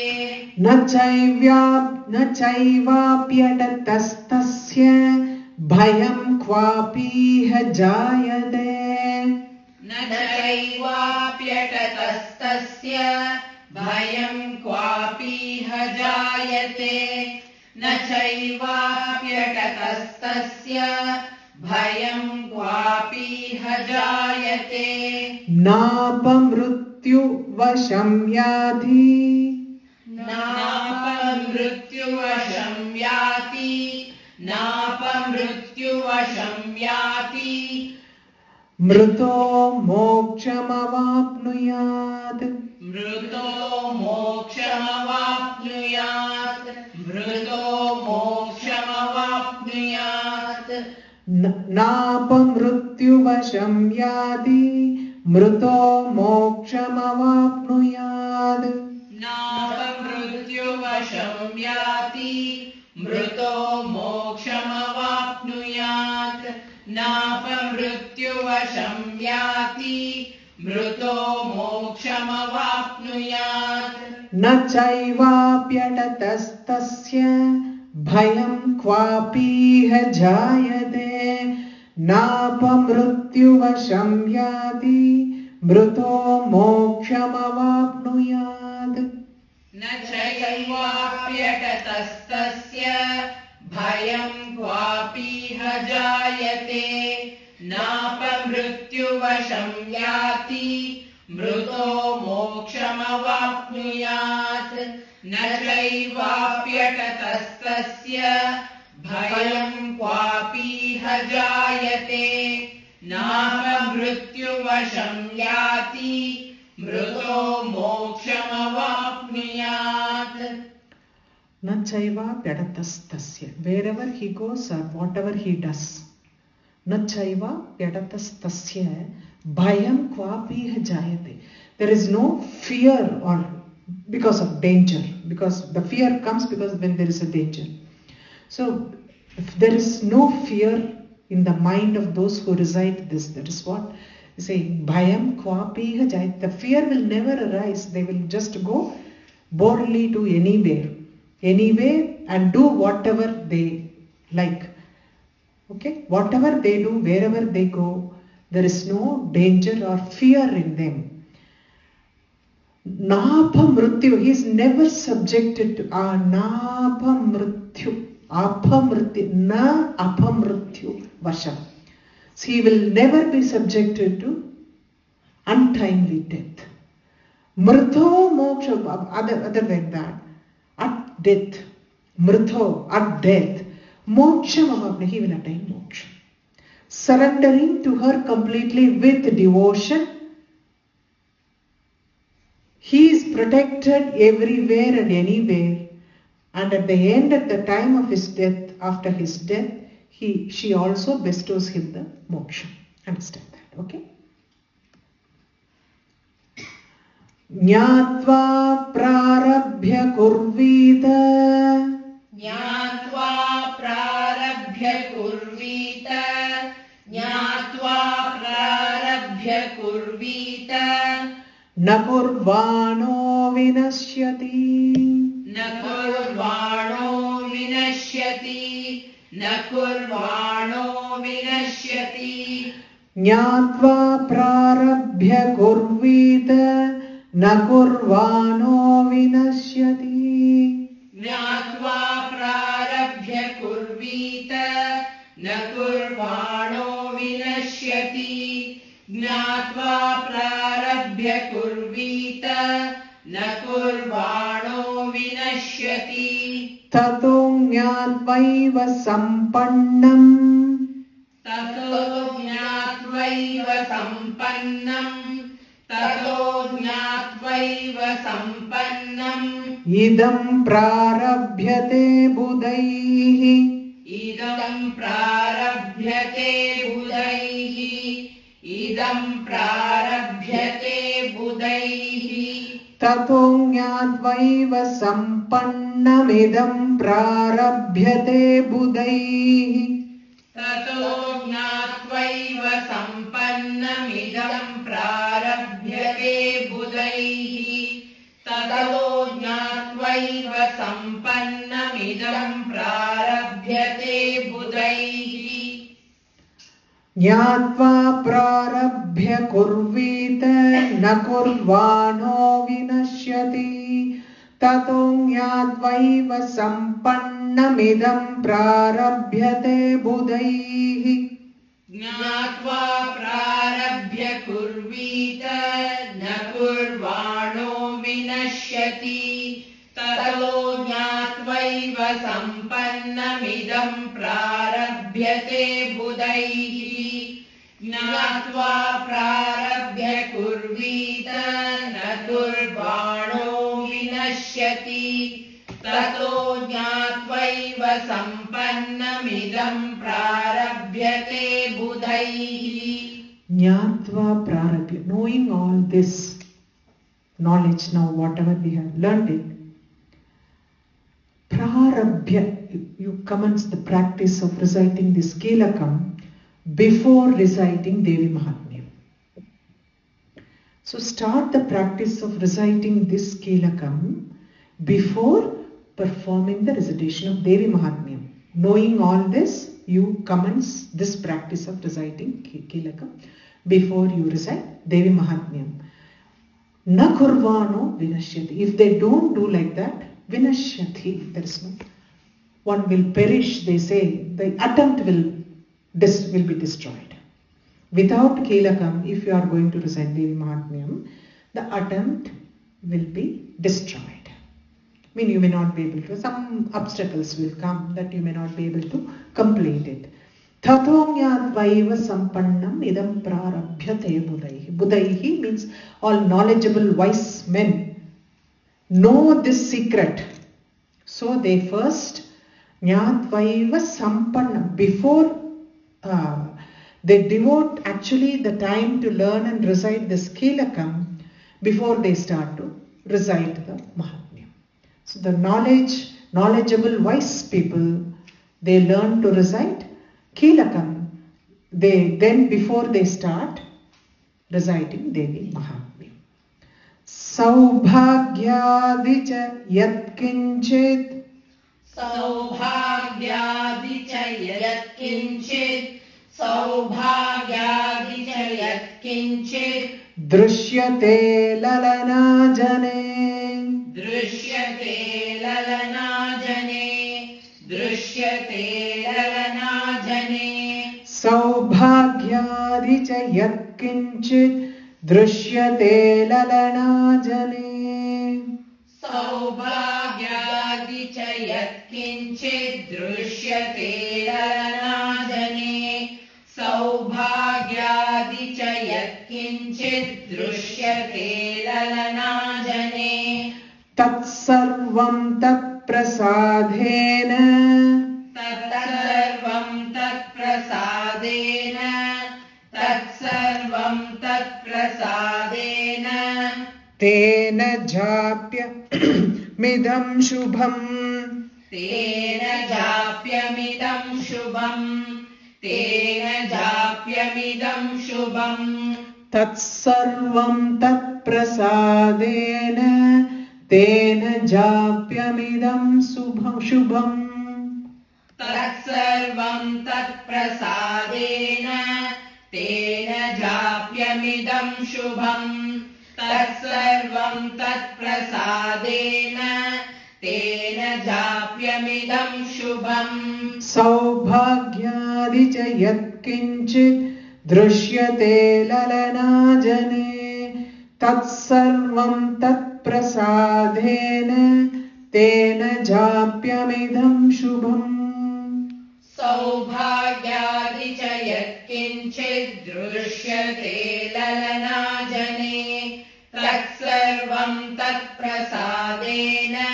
Na chaivapyatatastasya. Bhayam kvapiha jayate. Na chaivapyatatastasya. Bhayam kvapiha jayate. Na chaivapyatatastasya. Bhayam kvapiha jayate. Napamrityu vasham yadhi. Napamrityuvasham yati. Napamrityuvasham yati. Mruto mokshamavapnuyat. Mruto mokshamavapnuyat. Mruto mokshamavapnuyat. Napamrityu vasham yadhi. Mruto mokshamavapnuyat. Napamrityuvasham yati. Mruto mokshamavapnuyat. Napamrityuvasham yati. Mruto mokshamavapnuyat. Na chaivapyatatastasya. bhayam kvapiha jayate napamrutyuvasham yati mruto mokshamavapnuyad. न चैवाप्यटतस्तस्य भयं क्वापीह जायते नापमृत्युवशं याति मृतो मोक्षमवाप्नुयात् न चैवाप्यटतस्तस्य भयं क्वापीह जायते नापमृत्युवशं याति मृतो मोक्षमवाप्नुयात्. Na chaiva pyadatastasya. Wherever he goes or whatever he does. Na chaiva pyadatastasya bhayam kvapiha jayate. There is no fear or because of danger. Because the fear comes because when there is a danger. So if there is no fear in the mind of those who recite this, that is what saying bhayam kvapiha jayate. The fear will never arise. They will just go boldly to anywhere and do whatever they like. Okay, whatever they do, wherever they go, there is no danger or fear in them. Napamrityu, he is never subjected to napamrityu, apamrityu, na apamrityu vasham. So he will never be subjected to untimely death. Mrtho moksha, other than that, at death, mrtho, at death, moksha mahavna, he will attain moksha. Surrendering to her completely with devotion, he is protected everywhere and anywhere. And at the end, at the time of his death, after his death, she also bestows him the moksha. Understand that, okay? Jnatva prarabhya kurvita. ज्ञात्वा प्रारभ्य कुर्वीत ज्ञात्वा प्रारभ्य कुर्वीत न कुर्वाणो विनश्यति. न कुर्वाणो विनश्यति न कुर्वाणो विनश्यति ज्ञात्वा प्रारभ्य कुर्वीत न कुर्वाणो विनश्यति. ज्ञात्वा प्रारभ्य कुर्वीत न कुर्वाणो विनश्यति ज्ञात्वा प्रारभ्य कुर्वीत न कुर्वाणो विनश्यति ततो ज्ञात्वैव सम्पन्नम् ततो ज्ञात्वैव सम्पन्नम् ततो ज्ञात्वैव सम्पन्नम् इदं प्रारभ्यते बुधैः. इदं प्रारभ्यते बुधैः इदं प्रारभ्यते बुधैः ततो ज्ञात्वैव सम्पन्नमिदं प्रारभ्यते बुधैः. ततो ज्ञात्वैव सम्पन्नमिदं प्रारभ्यते बुधैः ततो ज्ञात्वैव सम्पन्नमिदं प्रारभ्यते बुधैः ज्ञात्वा प्रारभ्य कुर्वीत न कुर्वाणो विनश्यति. ततो ज्ञात्वैव सम्पन्नमिदं प्रारभ्यते बुधैः. ज्ञात्वा प्रारभ्य कुर्वीत न कुर्वाणो विनश्यति ततो ज्ञात्वैव सम्पन्नमिदं प्रारभ्यते बुधैः ज्ञात्वा प्रारभ्य कुर्वीत न कुर्वाणो विनश्यति ततो ज्ञात्वैव सम्पन्नमिदं प्रारभ्यते बुधैः. Jnatva prarabhya, knowing all this knowledge now, whatever we have learned it, prarabhya, you commence the practice of reciting this Kilakam before reciting Devi Mahatmya. So start the practice of reciting this Kilakam before performing the recitation of Devi Mahatmyam. Knowing all this, you commence this practice of reciting Kilaka before you recite Devi Mahatmyam. Na kurvano vinashyati. If they don't do like that, vinashyati, there is no. One will perish, they say. The attempt will be destroyed. Without Kilakam, if you are going to recite Devi Mahatmyam, the attempt will be destroyed. I mean, you may not be able to, some obstacles will come that you may not be able to complete it. Tathonyadvaiva sampannam idam prarabhyate budaihi. Budaihi means all knowledgeable wise men know this secret. So they first Nyadvaiva sampannam, before they devote actually the time to learn and recite this Kilakam before they start to recite the Mahatmya. So the knowledgeable wise people, they learn to recite Kilakam. Then before they start reciting Devi Mahatmya. Saubhagyadicha yatkinchit. Saubhagyadicha yatkinchit. Saubhagyadicha yatkinchit. Drishyate lalana jane. Drishyate lalana jane. Drishyate lalana jane. Saubhagyadicha yatkinchit. Drishyate lalana jane. Saubhagyadicha yatkinchit. Drishyate lalana jane. Saubhagyadicha yatkinchit. Drishyate lalana jane. Tatsarvam tatprasadhena. Tatsarvam tatprasadena. Tatsarvam tatprasadena. Tena japya midam shubham. Tena japyamidam shubham. Tena japyamidam shubham. Tatsarvam tatprasadena. Tena japyamidam shubham. Tatsarvam tatprasadena. Tena japyamidam shubham. Tatsarvam tatprasadena. Tena japyamidam shubham. Saubhagyadicha yatkinchit. Drishyate lalana jane. Tatsarvam tatprasadena. Tena japyamidam shubham. Saubhagyadicha yatkinchit. Drishyate lalana jane. Tatsarvam tatprasadena.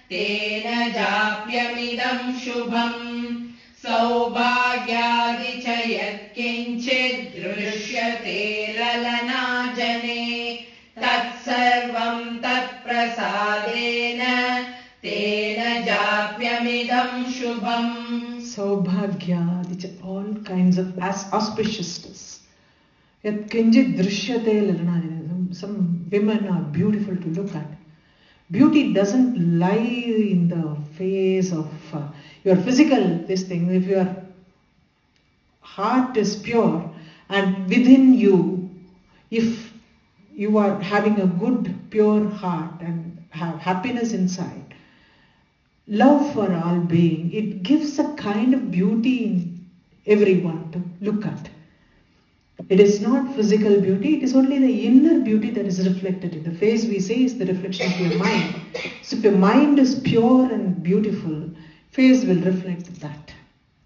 Tena japyamidam shubham. Saubhagyadicha yatkinchit. Drishyate lalana jane. Tatsarvam tatprasadena. Tena japyamidam shubham. Saubhagyadicha, all kinds of auspiciousness. Yatkinchit drishyate lalana jane. Some women are beautiful to look at. Beauty doesn't lie in the face of your physical this thing. If your heart is pure and within you, if you are having a good pure heart and have happiness inside, love for all being, it gives a kind of beauty in everyone to look at. It is not physical beauty, it is only the inner beauty that is reflected in the face. We say is the reflection of your mind. So if your mind is pure and beautiful, face will reflect that.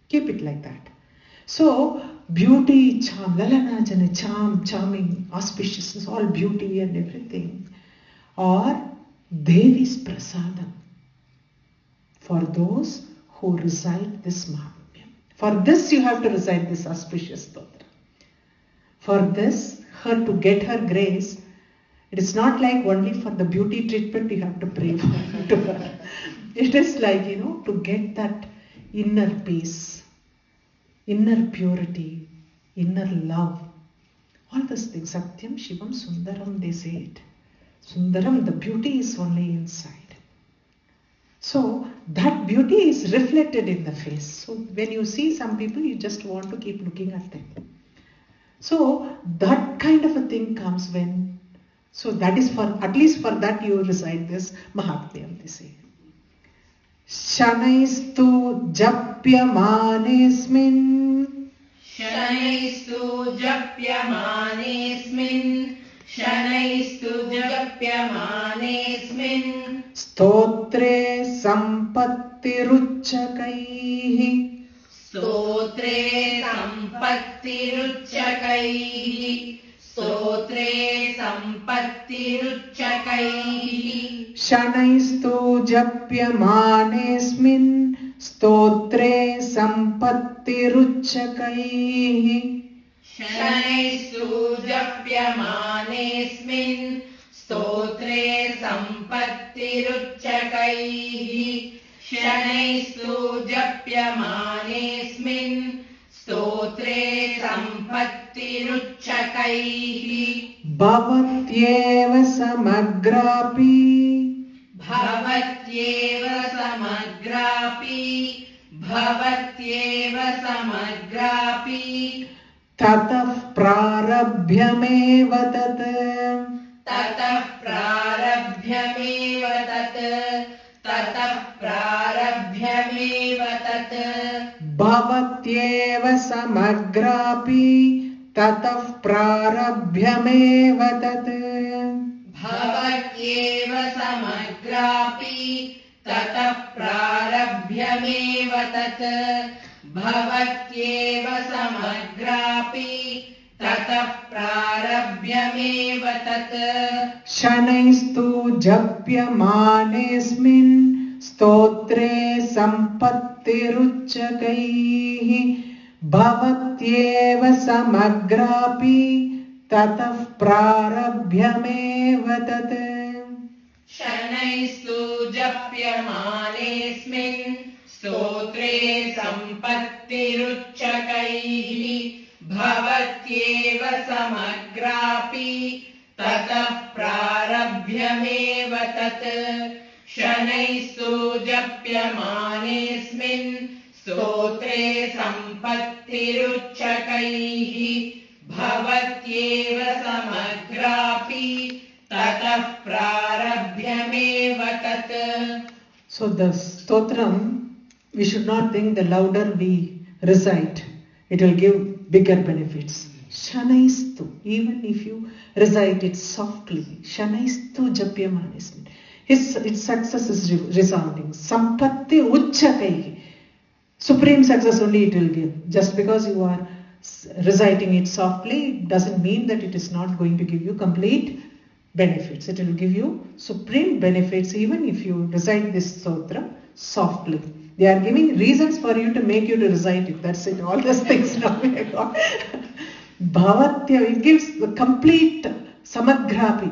Keep it like that. So beauty, charm, lalana jane, charm, charming, auspiciousness, all beauty and everything, or Devi's prasadam for those who recite this Mahatmya. For this you have to recite this auspicious Stotra. For this, her to get her grace, it is not like only for the beauty treatment you have to pray for to her. It is like, to get that inner peace, inner purity, inner love. All those things, Satyam, Shivam, Sundaram, they say it. Sundaram, the beauty is only inside. So that beauty is reflected in the face. So when you see some people, you just want to keep looking at them. So that kind of a thing comes when, so that is for, at least for that you recite this Mahatmyam, they say. Shanaistu japyamanesmin. Shanaistu japyamanesmin. Shanaistu japyamanesmin. Stotre sampattiruchakaihi. Stotre sampattiruchakaihi. Stotre sampattiruchakaihi. Shanaistu japyamanesmin. Stotre sampattiruchakaihi. Shanaistu japyamanesmin. Stotre sampattiruchakaihi. Shanaistu japyamanesmin. Stotre sampattiruchakaihi. Bhavatyeva samagrapi. Bhavatyeva samagrapi. Bhavatyeva samagrapi. Tatah prarabhyameva tat. Tatah prarabhyameva tat. Tatah prarabhyameva tat. Bhavatyeva samagrapi. Tatah prarabhyameva tat. Bhavatyeva samagrapi. Tatah prarabhyameva tat. Bhavatyeva samagrapi. Tatah prarabhyameva tat. Shanaistu japyamanesmin. Stotre sampattiruchakaihi. Bhavatyeva samagrapi. Tatah prarabhyameva tat. Shanaistu japyamanesmin. Stotre sampattiruchakaihi. Bhavatyeva samagrapi. Tatah prarabhyameva tat. Shanaistu japyamanesmin. Stotre sampattiruchakaihi. Bhavatyeva samagrapi. Tatah prarabhyameva tat. So the Stotram, we should not think the louder we recite, it will give bigger benefits. Shanaistu, even if you recite it softly, Shanaistu japyamanesmin, its success is resounding. Sampatti uchakaihi, supreme success only it will give. Just because you are reciting it softly doesn't mean that it is not going to give you complete benefits. It will give you supreme benefits even if you recite this stotra softly. They are giving reasons for you to make you to recite it. That's it. All those things now we have got. Bhavatya, it gives the complete samagrapi.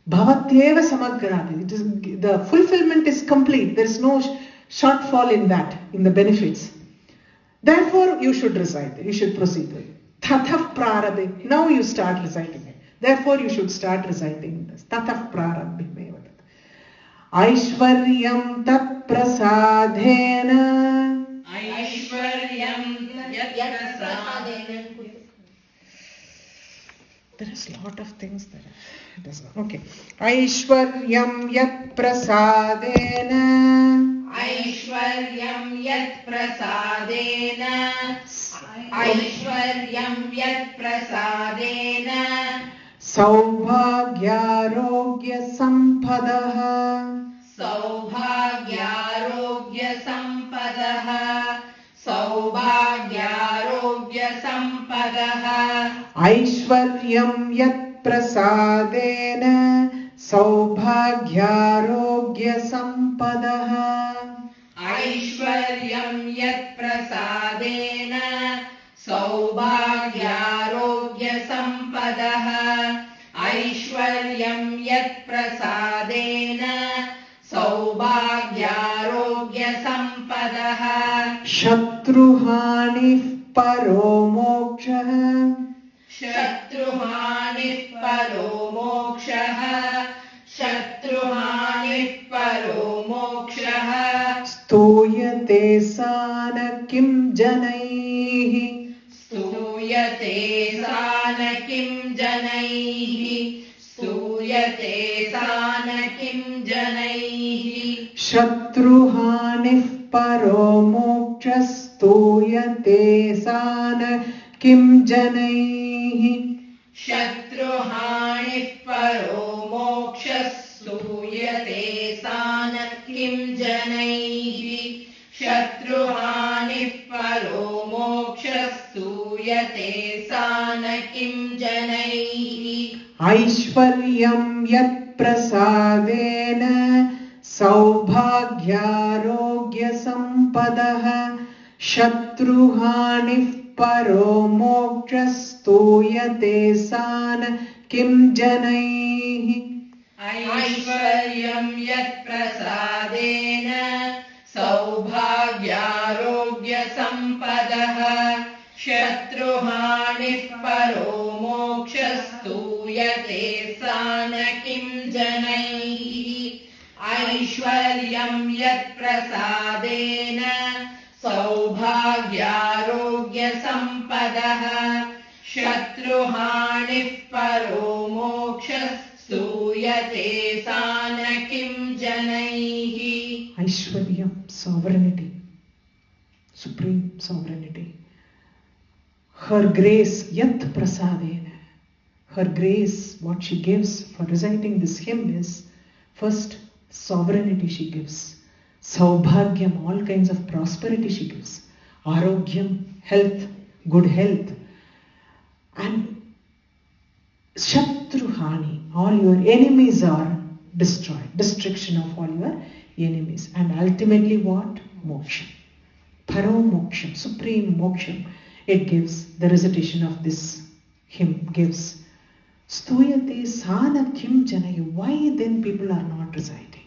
Bhavatyeva samagrapi. It is, the fulfillment is complete. There is no shortfall in that, in the benefits. Therefore, you should recite it. You should proceed with it. Tatah prarabhe. Now you start reciting it. Therefore, you should start reciting this. Tatah prarabhyameva tat. Aishwaryam tat prasadhena. Aishwaryam yat prasadena. There is a lot of things there. It is not. Okay. Aishwaryam yat prasadena. Aishwaryam yat prasadena. Aishwaryam yat prasadena. Saubhagyarogya sampadaha. Saubhagyarogya sampadaha. Saubhagyarogya sampadaha. Aishwaryam yat prasadena. Saubhagyarogya sampadaha. Aishwaryam yat prasadena. Saubhagyarogya sampadaha. Aishwaryam yat prasadena. Saubhagyarogya sampadaha. Shatruhani paro moksha. Shatruhani paro moksha. Shatruhani paro moksha. किं जनैः स्तूयते सा न किं जनैः स्तूयते सा न किं जनैः शत्रुहानिः परो मोक्षस्तूयते सा न किं जनैः शत्रुहानिः परो मोक्षः स्तूयते सा न किं जनैः शत्रुहानिः परो मोक्षः स्तूयते सा न किं जनैः ऐश्वर्यं यत्प्रसादेन सौभाग्यारोग्यसम्पदः शत्रुहानिः परो मोक्षस्तूयते सा न किं जनैः ऐश्वर्यं यत्प्रसादेन सौभाग्यारोग्यसम्पदः शत्रुहानिः परो मोक्षस्तूयते सा न किं जनैः ऐश्वर्यं यत्प्रसादेन सौभाग्यारोग्यसम्पदः शत्रुहानिः परो मोक्षस्तूयते सा न किं जनैः Aishwaryam, sovereignty, supreme sovereignty. Her grace, yat prasadena. Her grace, what she gives for reciting this hymn is, first, sovereignty she gives. Saubhagyam, all kinds of prosperity she gives. Arogyam, health, good health. And Shatruhani, all your enemies are destroyed. Destruction of all your enemies. And ultimately what? Moksha. Paro moksha, supreme moksha. It gives, the recitation of this hymn gives. Stuyate sana kim janai. Why then people are not reciting?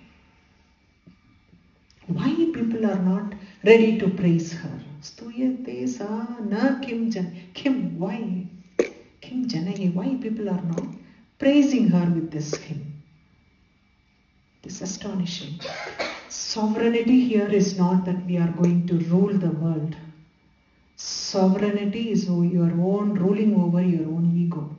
Why people are not ready to praise her? Stuyate sana kim janai. Kim, why? Kim janai, why people are not praising her with this hymn? It is astonishing. Sovereignty here is not that we are going to rule the world. Sovereignty is your own ruling over your own ego.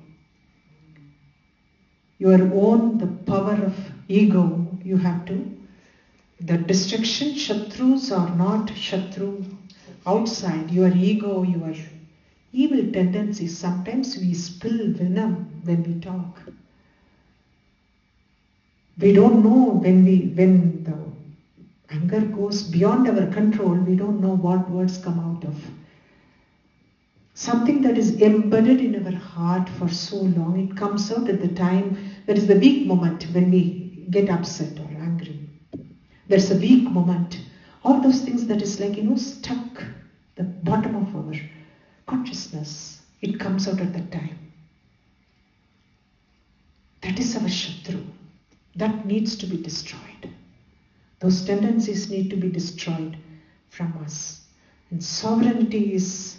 Your own, the power of ego, you have to. The destruction, shatrus are not shatru outside. Your ego, your evil tendencies. Sometimes we spill venom when we talk. We don't know when the anger goes beyond our control, we don't know what words come out of. Something that is embedded in our heart for so long, it comes out at the time, that is the weak moment when we get upset or angry. There's a weak moment. All those things that is like, stuck the bottom of our consciousness. It comes out at that time. That is our Shatru. That needs to be destroyed. Those tendencies need to be destroyed from us. And sovereignty is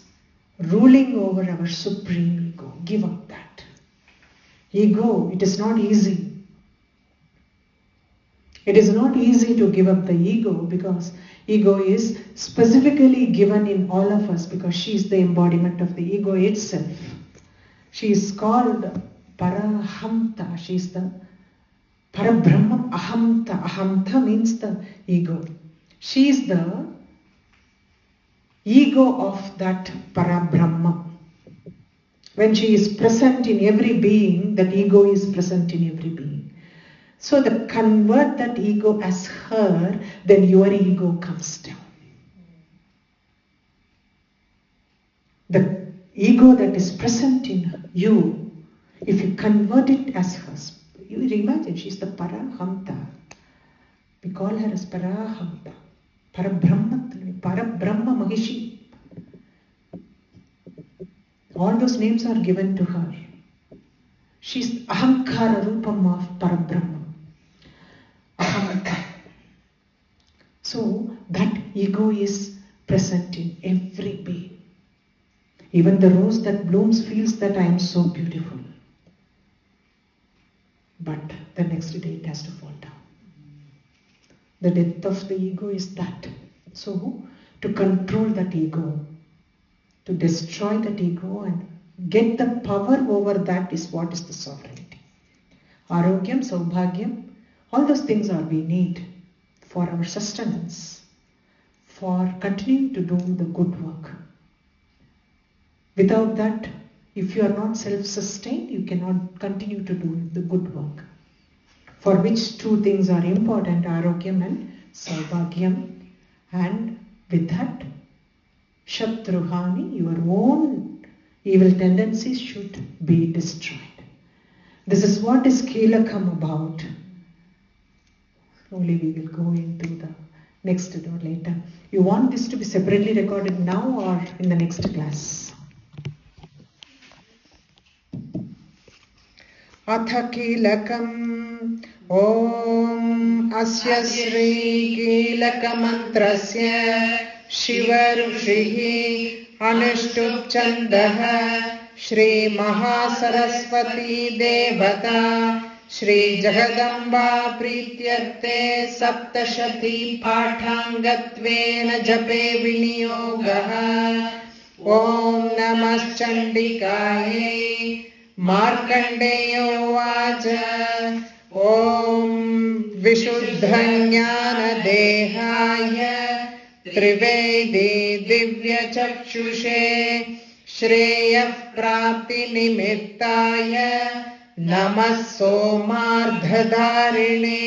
ruling over our supreme ego. Give up that. Ego, it is not easy. It is not easy to give up the ego because ego is specifically given in all of us because she is the embodiment of the ego itself. She is called Parahamta. She is the Parabrahma. Ahamta. Ahamta means the ego. She is the ego of that Parabrahma. When she is present in every being, that ego is present in every being. So to convert that ego as her, then your ego comes down. The ego that is present in you, if you convert it as hers, you imagine she's the Parahamta. We call her as Parahamta. Parabrahma Mahishi. All those names are given to her. She's Ahankara Rupam of Parabrahma. Ahamta. So that ego is present in every being. Even the rose that blooms feels that I am so beautiful. But the next day it has to fall down. The death of the ego is that. So to control that ego, to destroy that ego and get the power over that is what is the sovereignty. Arogyam, Saubhagyam, all those things are we need for our sustenance, for continuing to do the good work. Without that, if you are not self-sustained, you cannot continue to do the good work. For which two things are important, Arogyam and Saubhagyam. And with that, Shatruhani, your own evil tendencies should be destroyed. This is what is Kilakam about. Only we will go into the next or later. You want this to be separately recorded now or in the next class? Atha Kilakam Om Asya Sri Kilaka Mantrasya Shiva Rushihi Anushtup Chandaha Shri Mahasaraswati Devata Shri Jagadamba Prityarte Saptashathi Pathangatvena Jape Viniyogaha Om Namas Chandikaye Markandeyo Vacha Om Vishuddhanyana Dehaya Trivedi Divya Chakshushe Shreya Prapti Nimittaya Namas Somardhadarine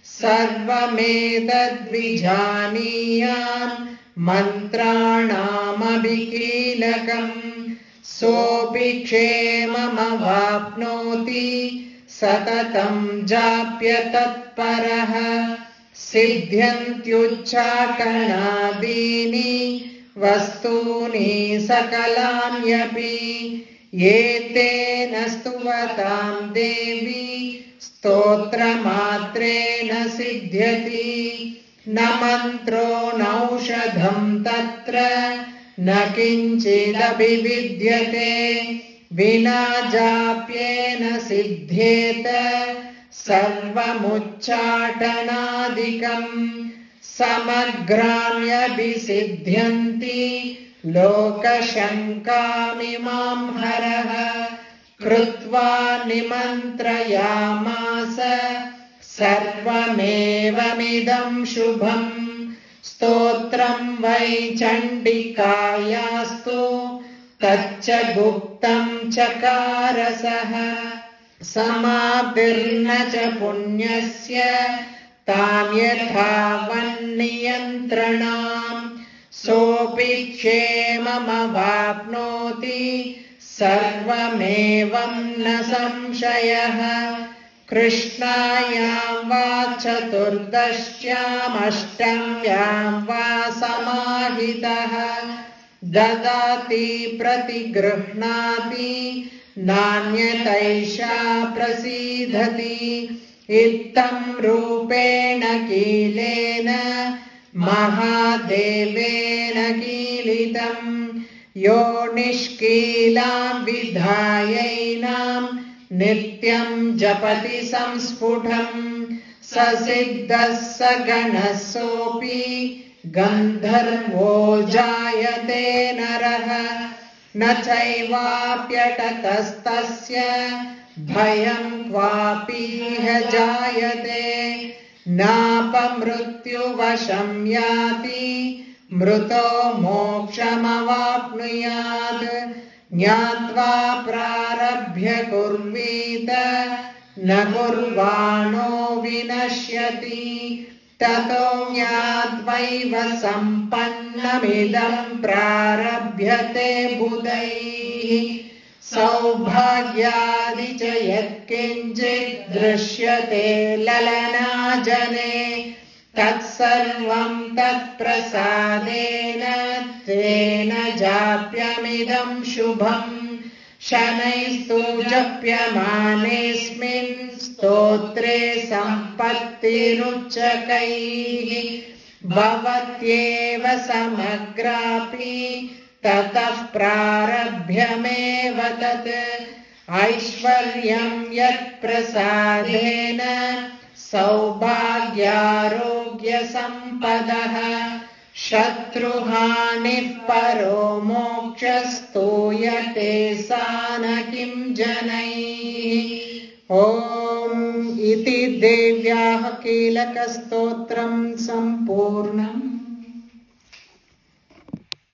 Sarvamedad Vijaniyan Mantranam Abhikilakam Sopi Kshemam Avapnoti Satatam Japya Tatparaha Siddhyantyucchakanadini Vastuni Sakalanyapi Yetena Stuvatam Devi Stotramatrena Siddhyati Namantro Naushadham Tatra Nakinchidabhividyate Vina Japyena Siddhyeta Sarvamucchatanadikam Samagramya Bisiddhyanti Lokashankamimam haraha Krutva nimantrayamasa Sarvamevamidam shubham Stotram vai chandikayastu Taccha guptam chakarasaha Samabhirna cha punyasya Tam yathavanniyantranam Sopi kshemam avapnoti Sarvamevam na samshayaha Krishnayam va chaturdashyam ashtamyam va samahitaha Dadati pratigruhnati Nanyataisha prasidhati Ittam rupena kilena Mahadevena kilitam Yo nishkilam vidhayainam Nityam japati samsfutam Sasiddhas saganasopi Gandharvo jayate naraha Nachaivaapyatatastasya Bhayam kvapiha jayate Napamrityu vasham yati Mruto mokshamavapnuyad Jnatva prarabhya kurvita Na kurvano vinashyati Tato jnatvaiva sampannamidam prarabhyate budaihi Saubhagyadi cha yatkinchit drishyate lalana jane Tatsarvam tatprasadena tena japyamidam shubham Shanaistu japyamanesmin stotre sampattiruchakaihi Bhavatyeva samagrapi Tatah prarabhyameva tat Aishvaryam yat prasadena Saubhagyarogya sampadaha शत्रुहानिः परो मोक्षस्तूयते सा न किं जनैः ॐ इति देव्याः कीलकस्तोत्रं सम्पूर्णम्।